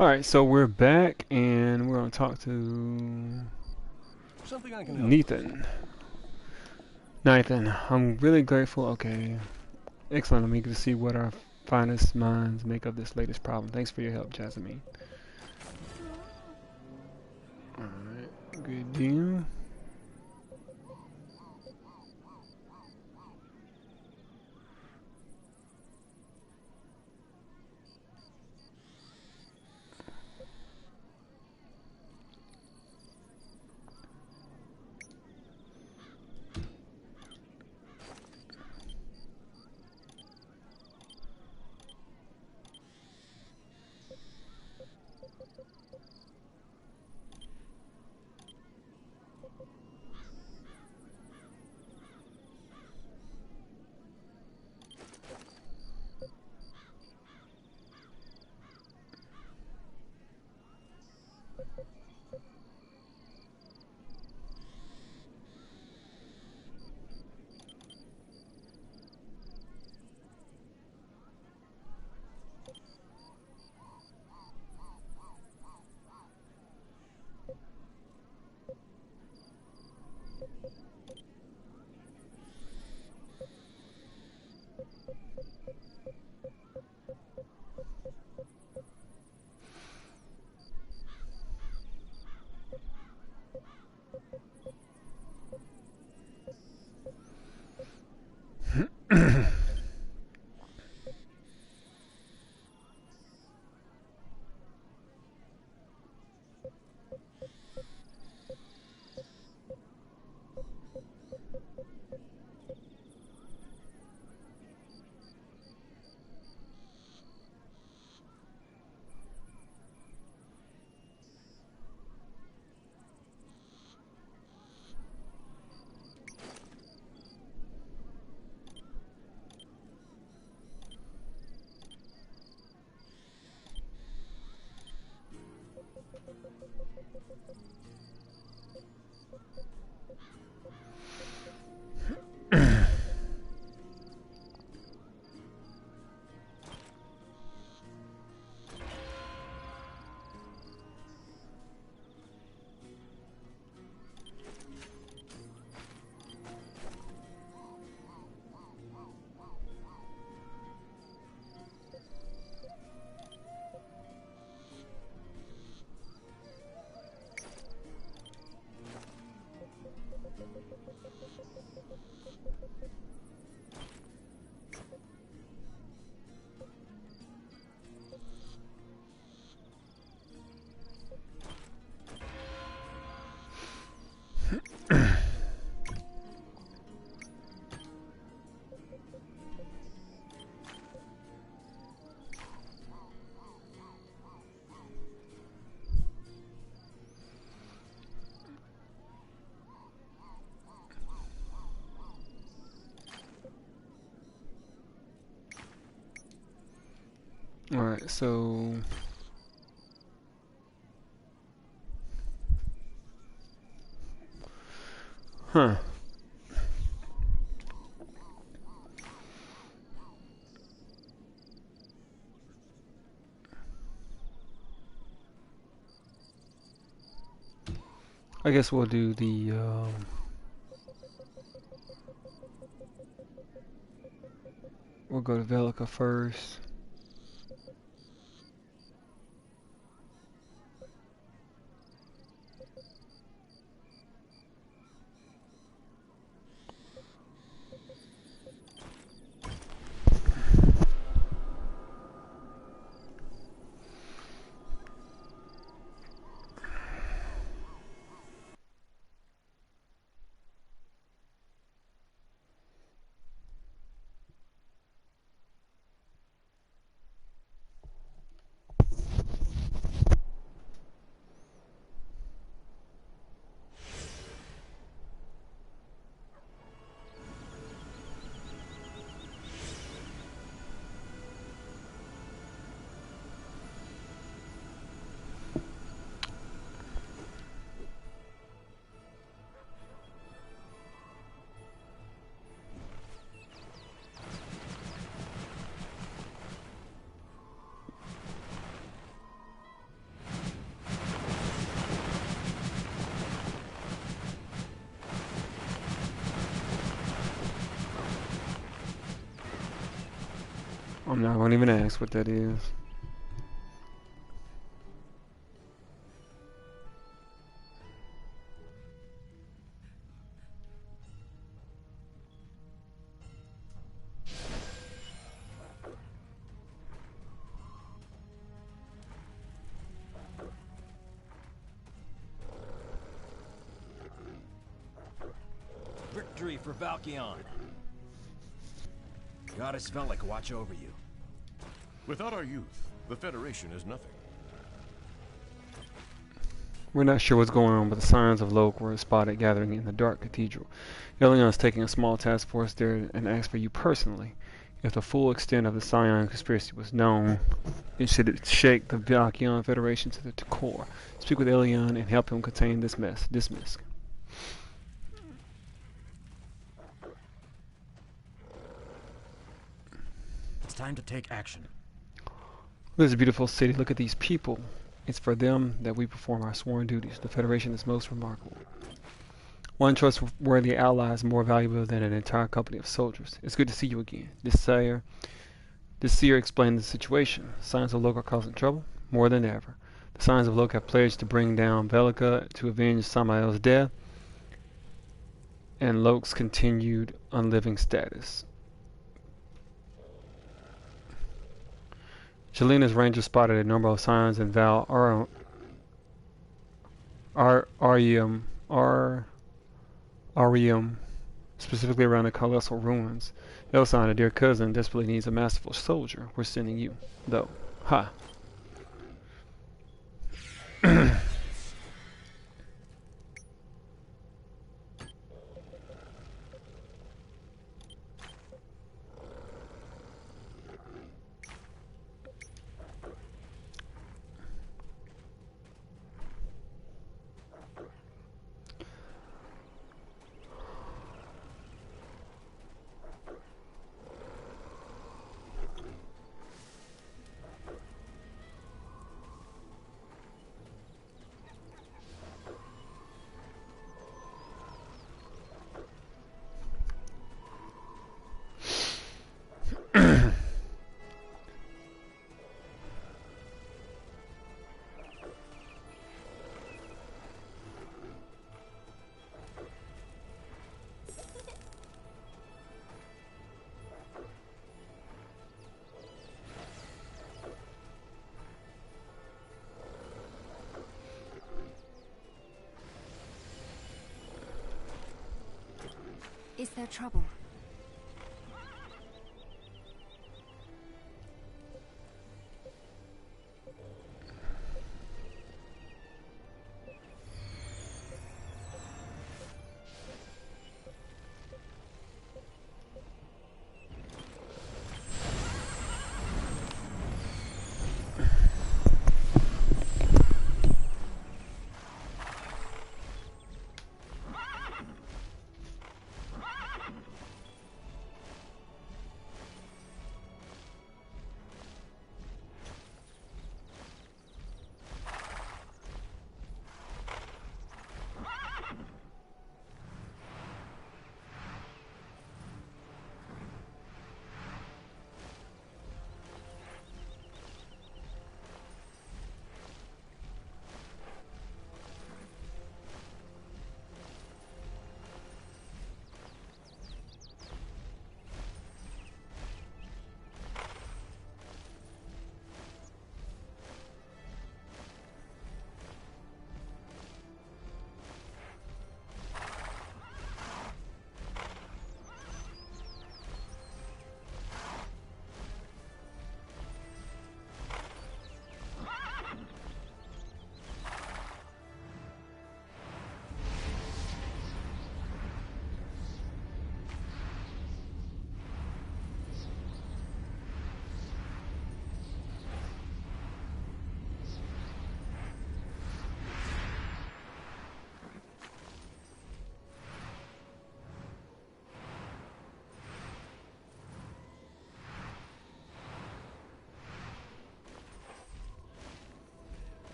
S1: Alright, so we're back and we're going to talk to
S7: Something I can help.
S1: Nathan. Nathan, I'm really grateful. Okay. Excellent. I'm eager to see what our finest minds make of this latest problem. Thanks for your help, Jasmine. Alright, good deal. Alright, so huh. I guess we'll do the we'll go to Velica first. I'm not gonna even ask what that is.
S4: Victory for Valkion. Goddess Velik watch over you.
S7: Without our youth, the Federation is nothing.
S1: We're not sure what's going on, but the signs of Loke were spotted gathering in the Dark Cathedral. Elion is taking a small task force there and asked for you personally. If the full extent of the Scion conspiracy was known, it should shake the Valkion Federation to the core. Speak with Elion and help him contain this mess. Dismiss.
S4: It's time to take action.
S1: This is a beautiful city. Look at these people. It's for them that we perform our sworn duties. The Federation is most remarkable. One trustworthy ally is more valuable than an entire company of soldiers. It's good to see you again. This seer explained the situation. Signs of Loke are causing trouble, more than ever. The signs of Loke have pledged to bring down Velica to avenge Samael's death and Loke's continued unliving status. Shalina's rangers spotted a number of signs in Val Arium, specifically around the colossal ruins. Elson, a dear cousin, desperately needs a masterful soldier. We're sending you, though. Ha.
S8: Is there trouble?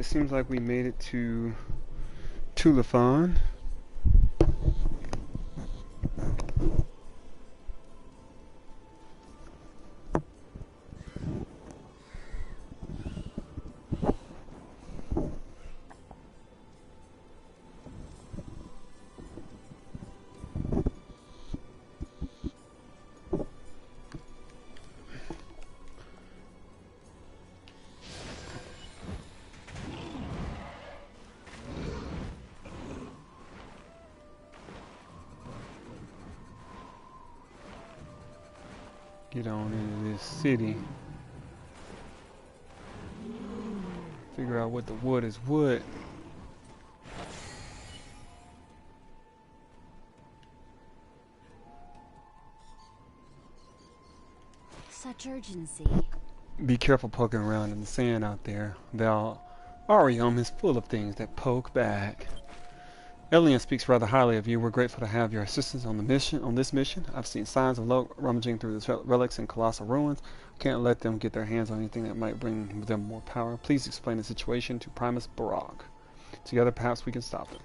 S1: it seems like we made it to Tulafan. Get on into this city. Figure out what the wood is wood.
S8: Such urgency.
S1: Be careful poking around in the sand out there. Val Arium is full of things that poke back. Elian speaks rather highly of you. We're grateful to have your assistance on this mission. I've seen signs of Loke rummaging through the relics and colossal ruins. Can't let them get their hands on anything that might bring them more power. Please explain the situation to Primus Barak. Together, perhaps we can stop it.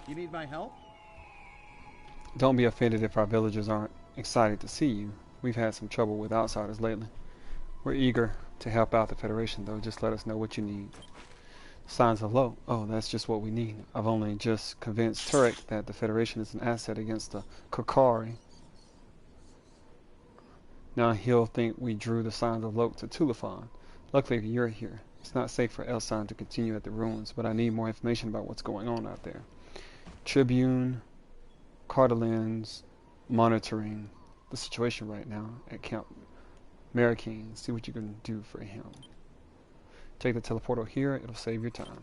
S10: You need my help?
S1: Don't be offended if our villagers aren't excited to see you. We've had some trouble with outsiders lately. We're eager to help out the Federation, though. Just let us know what you need. Signs of low. Oh, that's just what we need. I've only just convinced Turek that the Federation is an asset against the Kokari. Now he'll think we drew the signs of Loke to Tulafan. Luckily, you're here. It's not safe for Elsan to continue at the ruins, but I need more information about what's going on out there. Tribune Cardalin's monitoring the situation right now at Camp Marrakine. See what you can do for him. Take the teleporter here, it'll save your time.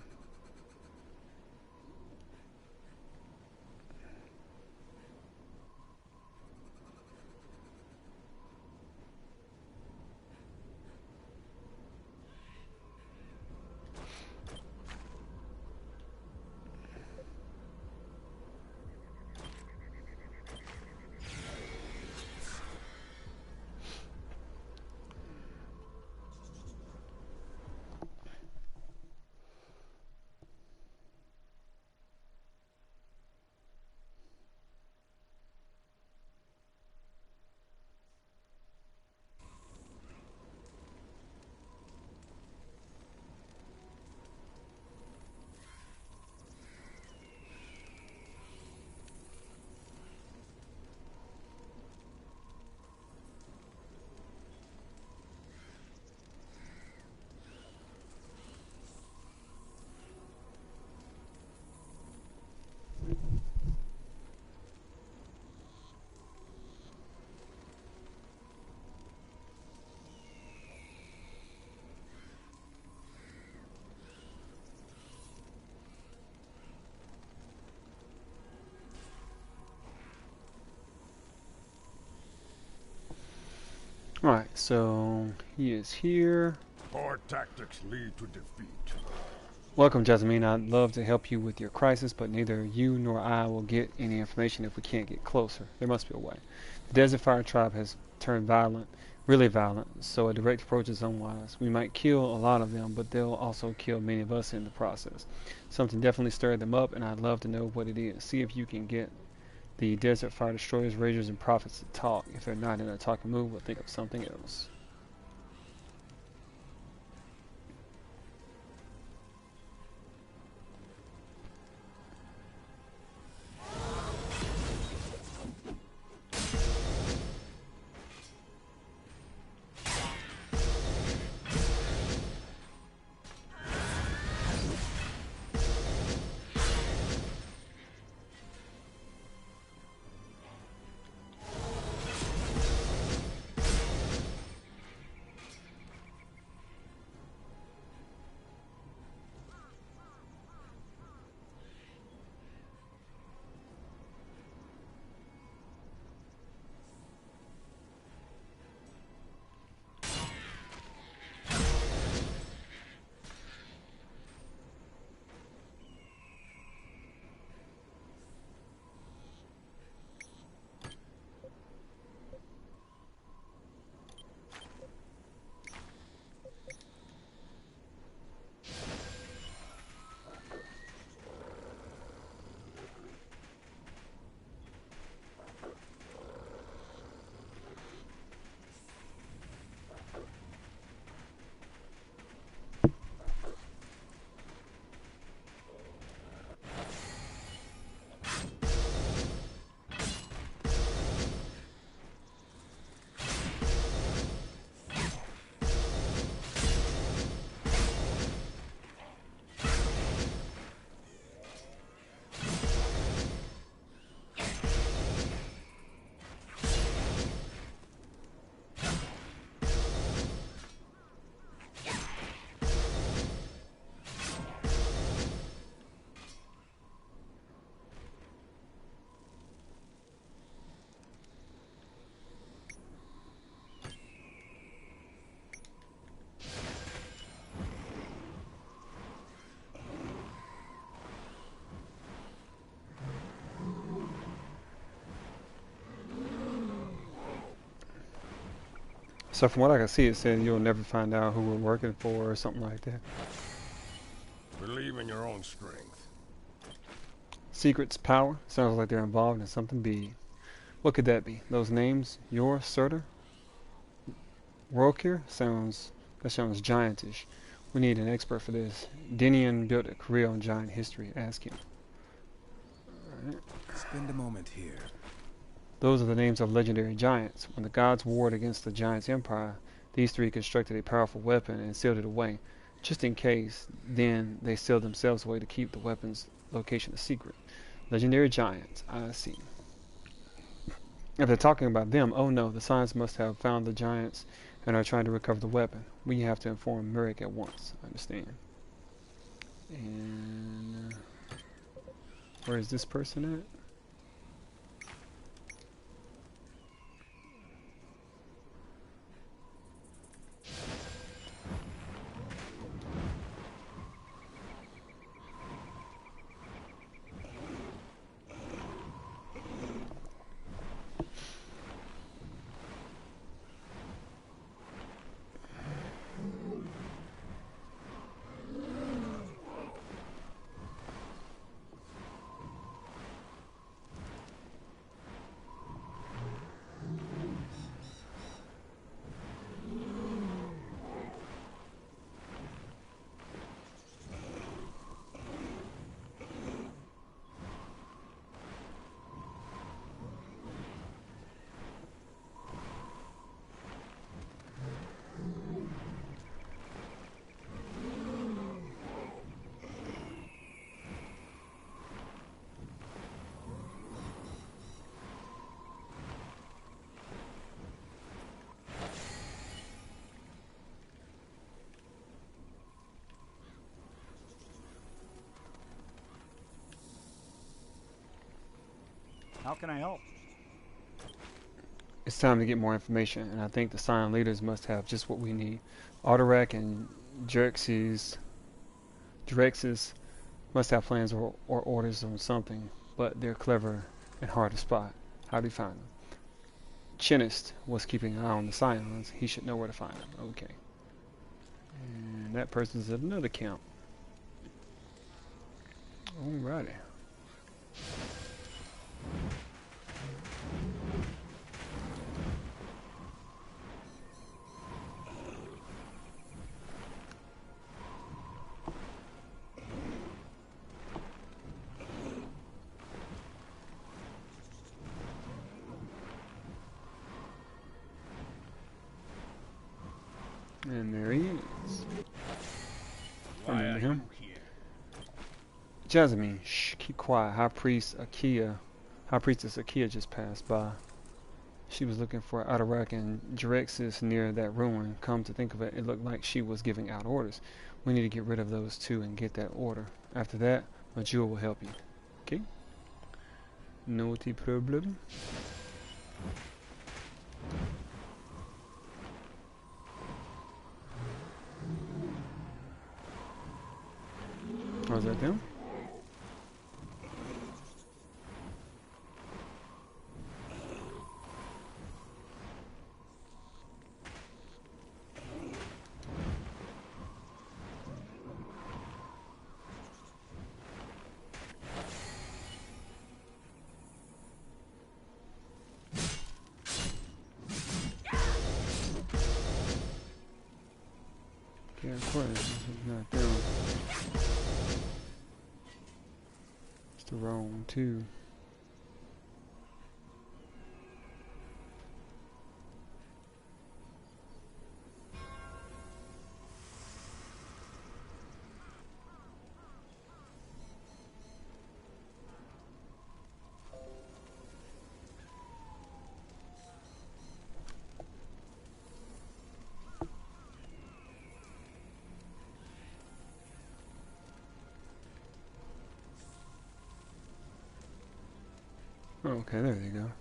S1: Alright, so he is here.
S7: Poor tactics lead to defeat.
S1: Welcome, Jasmine. I'd love to help you with your crisis, but neither you nor I will get any information if we can't get closer. There must be a way. The Desert Fire tribe has turned violent, really violent, so a direct approach is unwise. We might kill a lot of them, but they'll also kill many of us in the process. Something definitely stirred them up, and I'd love to know what it is. See if you can get the Desert Fire Destroyers, Ragers, and Prophets to talk. If they're not in a talking mood, we'll think of something else. So from what I can see, it said you'll never find out who we're working for or something like that.
S7: Believe in your own strength.
S1: Secrets, power. Sounds like they're involved in something big. What could that be? Those names? Yor, Surtur, Rokir? That sounds giantish. We need an expert for this. Dinian built a career on giant history. Ask him. Alright.
S7: Spend a moment here.
S1: Those are the names of legendary giants. When the gods warred against the giants' empire, these three constructed a powerful weapon and sealed it away. Just in case, then they sealed themselves away to keep the weapon's location a secret. Legendary giants, I see. If they're talking about them, oh no, the Scions must have found the giants and are trying to recover the weapon. We have to inform Merrick at once. I understand. And where is this person at?
S10: How can I help?
S1: It's time to get more information, and I think the Scion leaders must have just what we need. Alderach and Drexis must have plans or orders on something, but they're clever and hard to spot. How do you find them? Chinnist was keeping an eye on the Scions. He should know where to find them. Okay. And that person's at another camp. Alrighty. And there he is. I remember him. Jasmine, shh, keep quiet. High Priestess Akia just passed by. She was looking for Atarak and Drexis near that ruin. Come to think of it, it looked like she was giving out orders. We need to get rid of those two and get that order. After that, Majul will help you. Okay? No problem. Was that them? Yeah, of course. This is not them. It's the wrong one, too. Okay, there you go.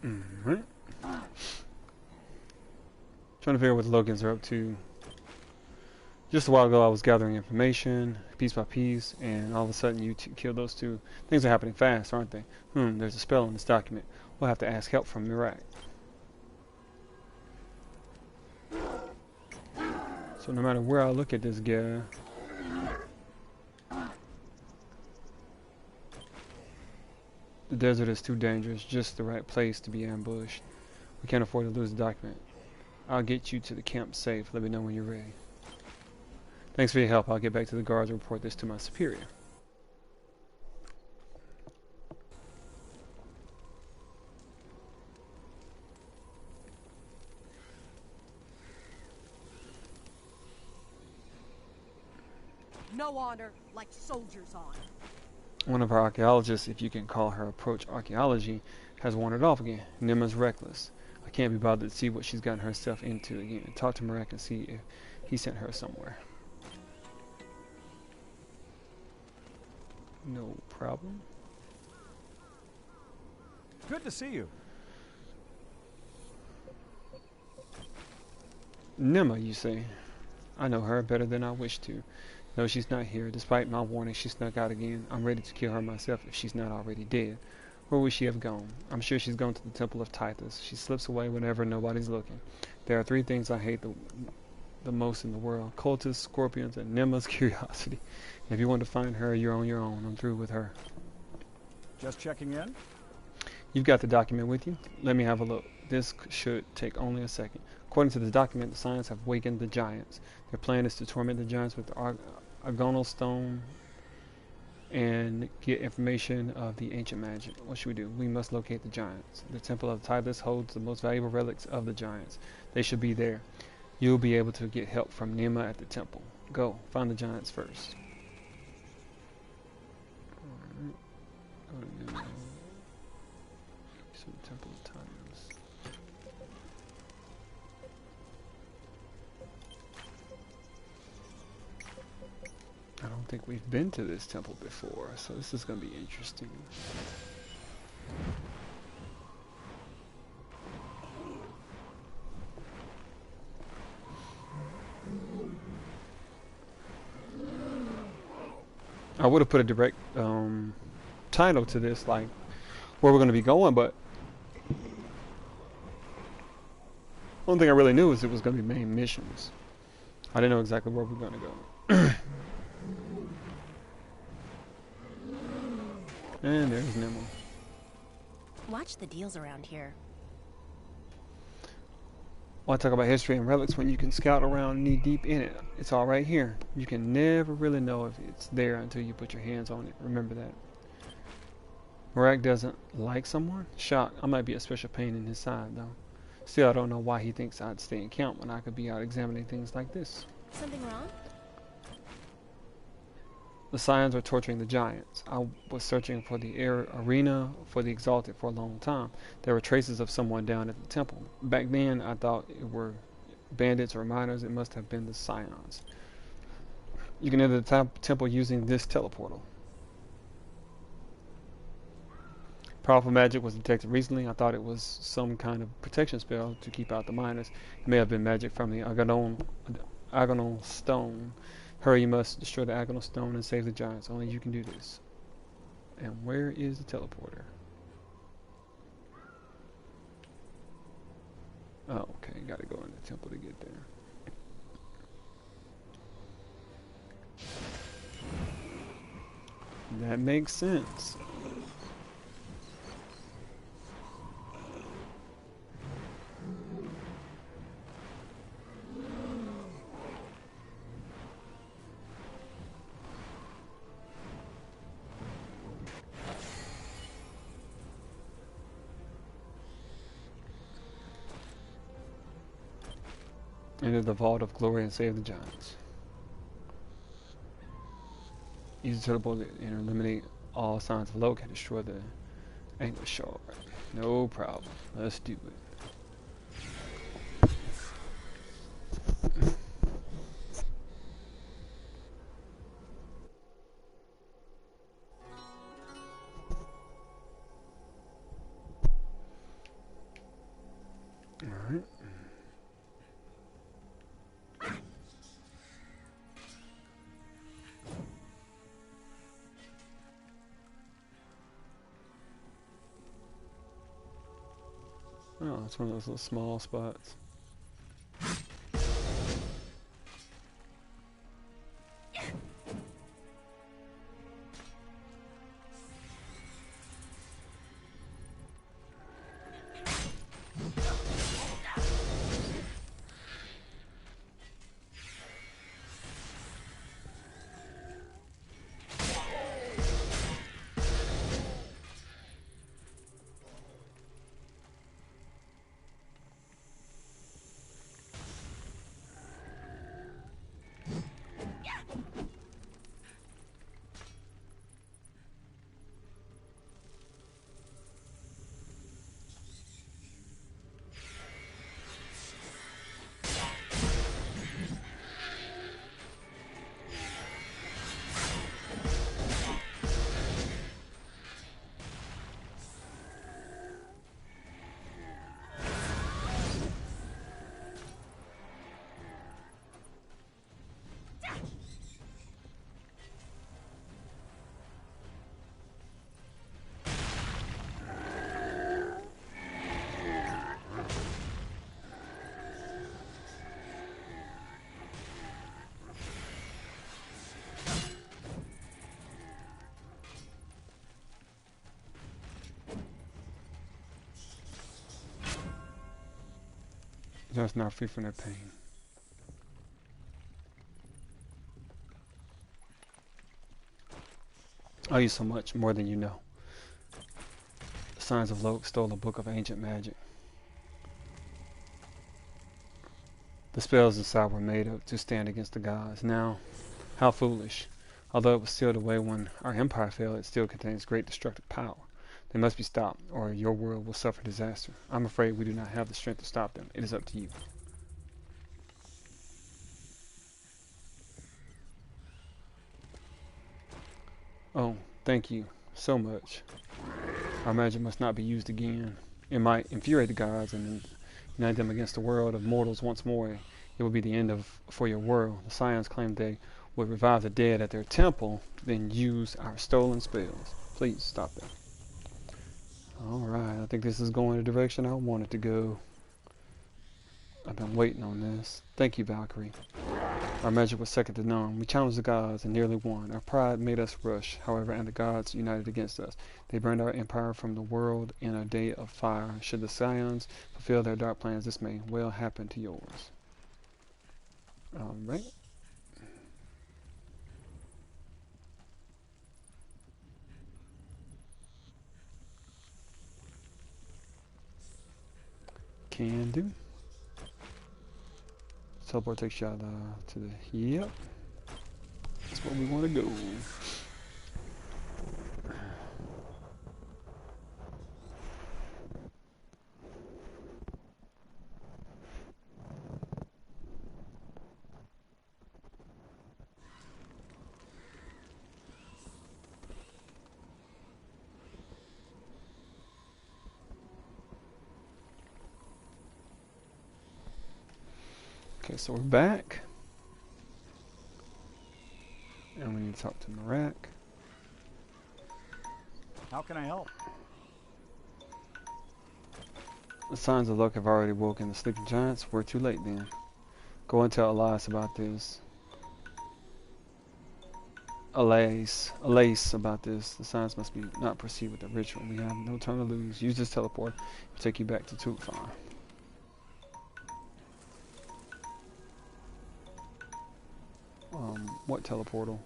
S1: Alright. Trying to figure out what the Logans are up to. Just a while ago I was gathering information, piece by piece, and all of a sudden you killed those two. Things are happening fast, aren't they? There's a spell in this document. We'll have to ask help from Mirak. So no matter where I look at this guy, the desert is too dangerous, just the right place to be ambushed. We can't afford to lose the document. I'll get you to the camp safe. Let me know when you're ready. Thanks for your help. I'll get back to the guards and report this to my superior.
S9: No honor like soldiers' honor.
S1: One of our archaeologists, if you can call her approach archaeology, has wandered off again. Nima's reckless. I can't be bothered to see what she's gotten herself into again. Talk to Mirak and see if he sent her somewhere. No problem.
S10: Good to see you.
S1: Nima, you say? I know her better than I wish to. No, she's not here. Despite my warning, she snuck out again. I'm ready to kill her myself if she's not already dead. Where would she have gone? I'm sure she's gone to the Temple of Tithus. She slips away whenever nobody's looking. There are three things I hate the most in the world. Cultists, scorpions, and Nima's curiosity. If you want to find her, you're on your own. I'm through with her.
S10: Just checking in?
S1: You've got the document with you? Let me have a look. This should take only a second. According to the document, the Scions have wakened the giants. Their plan is to torment the giants with the Argonal Stone and get information of the ancient magic. What should we do? We must locate the giants. The Temple of Tithus holds the most valuable relics of the giants. They should be there. You'll be able to get help from Nima at the temple. Go, find the giants first. Alright. Go to Nima. So the Temple of Tithus. I don't think we've been to this temple before, so this is going to be interesting. I would have put a direct title to this, like where we're going to be going, but one thing I really knew was it was going to be main missions. I didn't know exactly where we were going to go. And there's Nemo.
S8: Watch the deals around here.
S1: Why talk about history and relics when you can scout around knee deep in it? It's all right here. You can never really know if it's there until you put your hands on it. Remember that. Mirak doesn't like someone? Shock. I might be a special pain in his side, though. Still, I don't know why he thinks I'd stay in camp when I could be out examining things like this.
S8: Something wrong?
S1: The Scions are torturing the giants. I was searching for the arena for the Exalted for a long time. There were traces of someone down at the temple. Back then, I thought it were bandits or miners. It must have been the Scions. You can enter the temple using this teleportal. Powerful magic was detected recently. I thought it was some kind of protection spell to keep out the miners. It may have been magic from the Argonal Stone. Hurry, you must destroy the Argonal Stone and save the giants. Only you can do this. And where is the teleporter? Oh, okay. Gotta go in the temple to get there. That makes sense. Enter the Vault of Glory and save the giants. Use the teleport and eliminate all signs of Loki and destroy the Angler Shard. No problem. Let's do it. Alright. Oh, it's one of those little small spots. Just not free from their pain. I use so much more than you know. The Sons of Loke stole a book of ancient magic. The spells inside were made up to stand against the gods. Now, how foolish. Although it was sealed away when our empire fell, it still contains great destructive power. They must be stopped, or your world will suffer disaster. I'm afraid we do not have the strength to stop them. It is up to you. Oh, thank you so much. Our magic must not be used again. It might infuriate the gods and unite them against the world of mortals once more. It will be the end of for your world. The Scions claimed they would revive the dead at their temple, then use our stolen spells. Please stop them. Alright, I think this is going the direction I want it to go. I've been waiting on this. Thank you, Valkyrie. Our magic was second to none. We challenged the gods and nearly won. Our pride made us rush, however, and the gods united against us. They burned our empire from the world in a day of fire. Should the Scions fulfill their dark plans, this may well happen to yours. Alright. Can do. Teleport takes you out to the... Yep. That's where we want to go. Okay, so we're back. And we need to talk to Marak.
S10: How can I help?
S1: The Sons of Luck have already woken the sleeping giants. We're too late then. Go and tell Elias about this. Elias about this. The Sons must be not proceed with the ritual. We have no time to lose. Use this teleport to take you back to Tufan. What teleportal?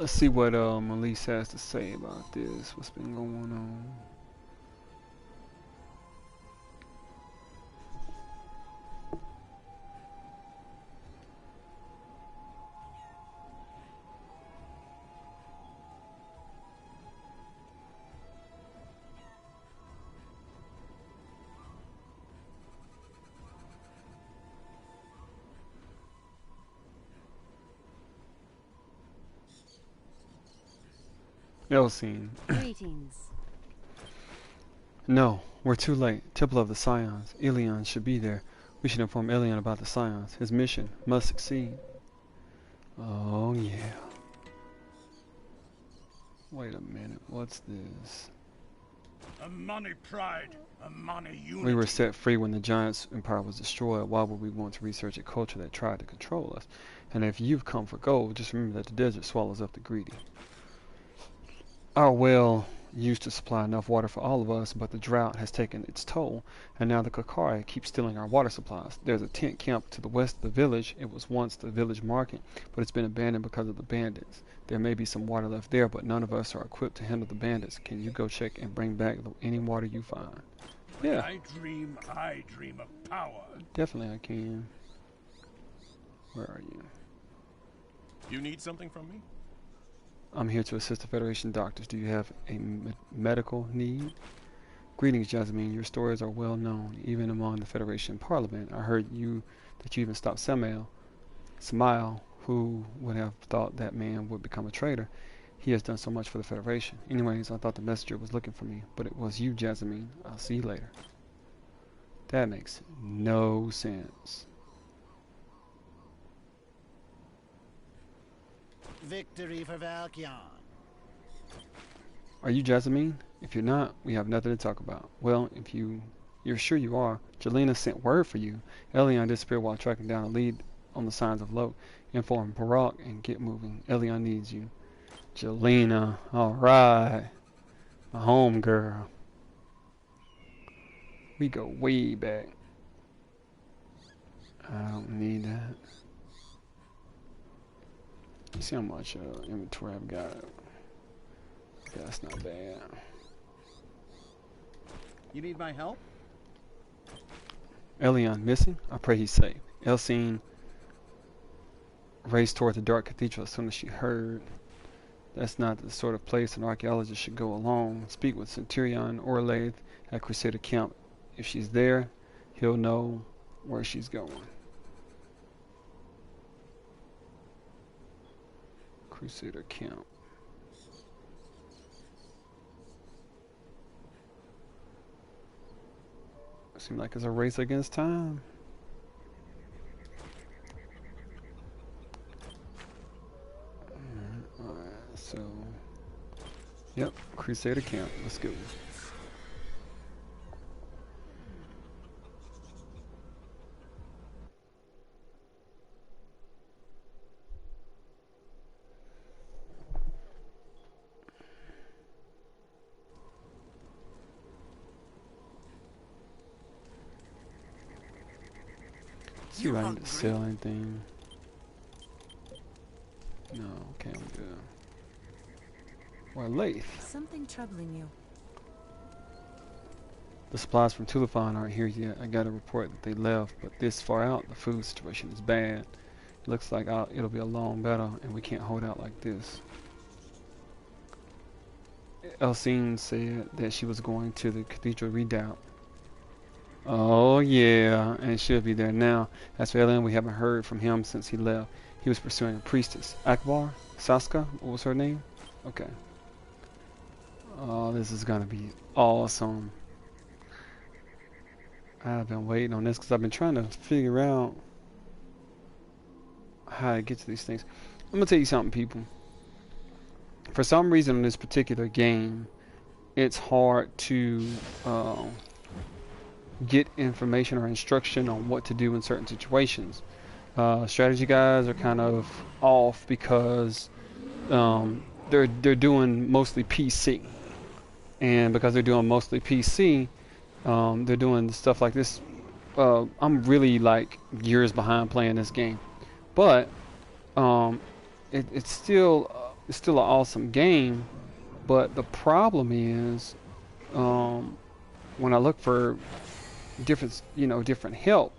S1: Let's see what Elise has to say about this. What's been going on? Elsine.
S8: Greetings.
S1: No, we're too late. Temple of the Scions. Ilion should be there. We should inform Ilion about the Scions. His mission must succeed. Oh yeah. Wait a minute. What's this?
S4: A money pride, a money unity.
S1: We were set free when the Giants' empire was destroyed. Why would we want to research a culture that tried to control us? And if you've come for gold, just remember that the desert swallows up the greedy. Our well used to supply enough water for all of us, but the drought has taken its toll, and now the Kakari keep stealing our water supplies. There's a tent camp to the west of the village. It was once the village market, but it's been abandoned because of the bandits. There may be some water left there, but none of us are equipped to handle the bandits. Can you go check and bring back any water you find?
S4: When
S1: Yeah,
S4: I dream of power.
S1: definitely I can. Where are you?
S7: You need something from me?
S1: I'm here to assist the Federation doctors. Do you have a medical need? Greetings, Jasmine. Your stories are well known, even among the Federation Parliament. I heard that you even stopped Samael. Samael, who would have thought that man would become a traitor? He has done so much for the Federation. Anyways, I thought the messenger was looking for me, but it was you, Jasmine. I'll see you later. That makes no sense.
S5: Victory for Valkion.
S1: Are you Jasmine? If you're not, we have nothing to talk about. Well, if you're sure you are. Jelena sent word for you. Elion disappeared while tracking down a lead on the signs of Loke. Inform Barak and get moving. Elion needs you. Jelena, alright. My home girl. We go way back. I don't need that. See how much inventory I've got. Yeah, that's not bad.
S5: You need my help?
S1: Elion missing? I pray he's safe. Elsine raced toward the dark cathedral as soon as she heard. That's not the sort of place an archaeologist should go alone. Speak with Centurion Orlaith at Crusader Camp. If she's there, he'll know where she's going. Crusader Camp. Seems like it's a race against time. Alright, so yep, Crusader Camp. Let's go. See if I need to sell anything. No, okay, I'm good. Or Lath.
S8: Something troubling you.
S1: The supplies from Tulifan aren't here yet. I got a report that they left, but this far out, the food situation is bad. It looks like it'll be a long battle, and we can't hold out like this. Elsine said that she was going to the Cathedral Redoubt. Oh yeah, and she'll be there now. As for Ellen, we haven't heard from him since he left. He was pursuing a priestess. Akbar? Saska? What was her name? Okay. Oh, this is gonna be awesome. I've been waiting on this because I've been trying to figure out how to get to these things. I'm gonna tell you something, people. For some reason in this particular game, it's hard to get information or instruction on what to do in certain situations. Strategy guys are kind of off because they're doing mostly PC, and because they're doing mostly PC, they're doing stuff like this. I'm really like years behind playing this game, but it's still It's still an awesome game, but the problem is, when I look for different help,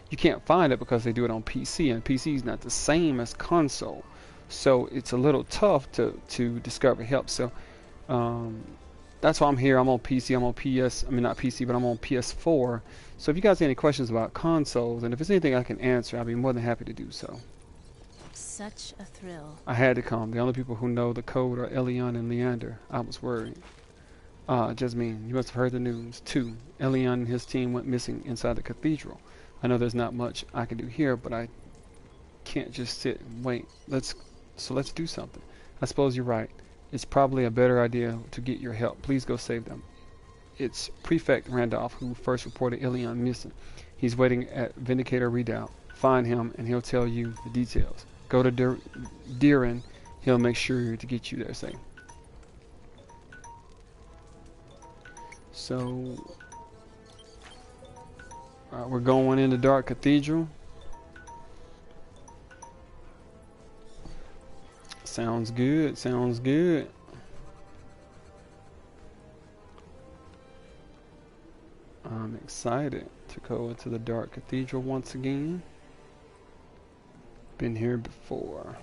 S1: you can't find it because they do it on PC, and PC is not the same as console. So it's a little tough to discover help. So that's why I'm here. I'm on PC. I'm on PS. I mean, not PC, but I'm on PS4. So if you guys have any questions about consoles, and if there's anything I can answer, I'll be more than happy to do so.
S8: Such a thrill.
S1: I had to come. The only people who know the code are Elion and Leander. I was worried. Jasmine, you must have heard the news. 2. Elion and his team went missing inside the cathedral. I know there's not much I can do here, but I can't just sit and wait. Let's do something. I suppose you're right. It's probably a better idea to get your help. Please go save them. It's Prefect Randolph who first reported Elion missing. He's waiting at Vindicator Redoubt. Find him and he'll tell you the details. Go to Deeren. He'll make sure to get you there safe. So we're going into Dark Cathedral. Sounds good. Sounds good. I'm excited to go into the Dark Cathedral once again. Been here before.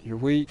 S1: You're weak.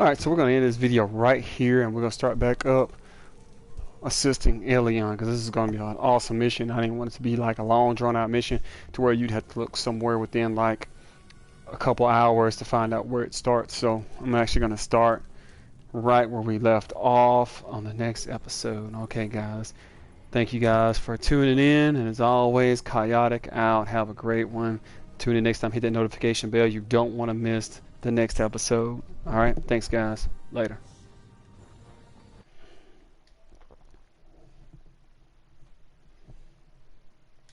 S1: Alright, so we're going to end this video right here, and we're going to start back up assisting Elion, because this is going to be an awesome mission. I didn't want it to be like a long, drawn-out mission to where you'd have to look somewhere within like a couple hours to find out where it starts. So I'm actually going to start right where we left off on the next episode. Okay, guys. Thank you guys for tuning in, and as always, Chaotic out. Have a great one. Tune in next time. Hit that notification bell. You don't want to miss the next episode. Alright, thanks guys. Later.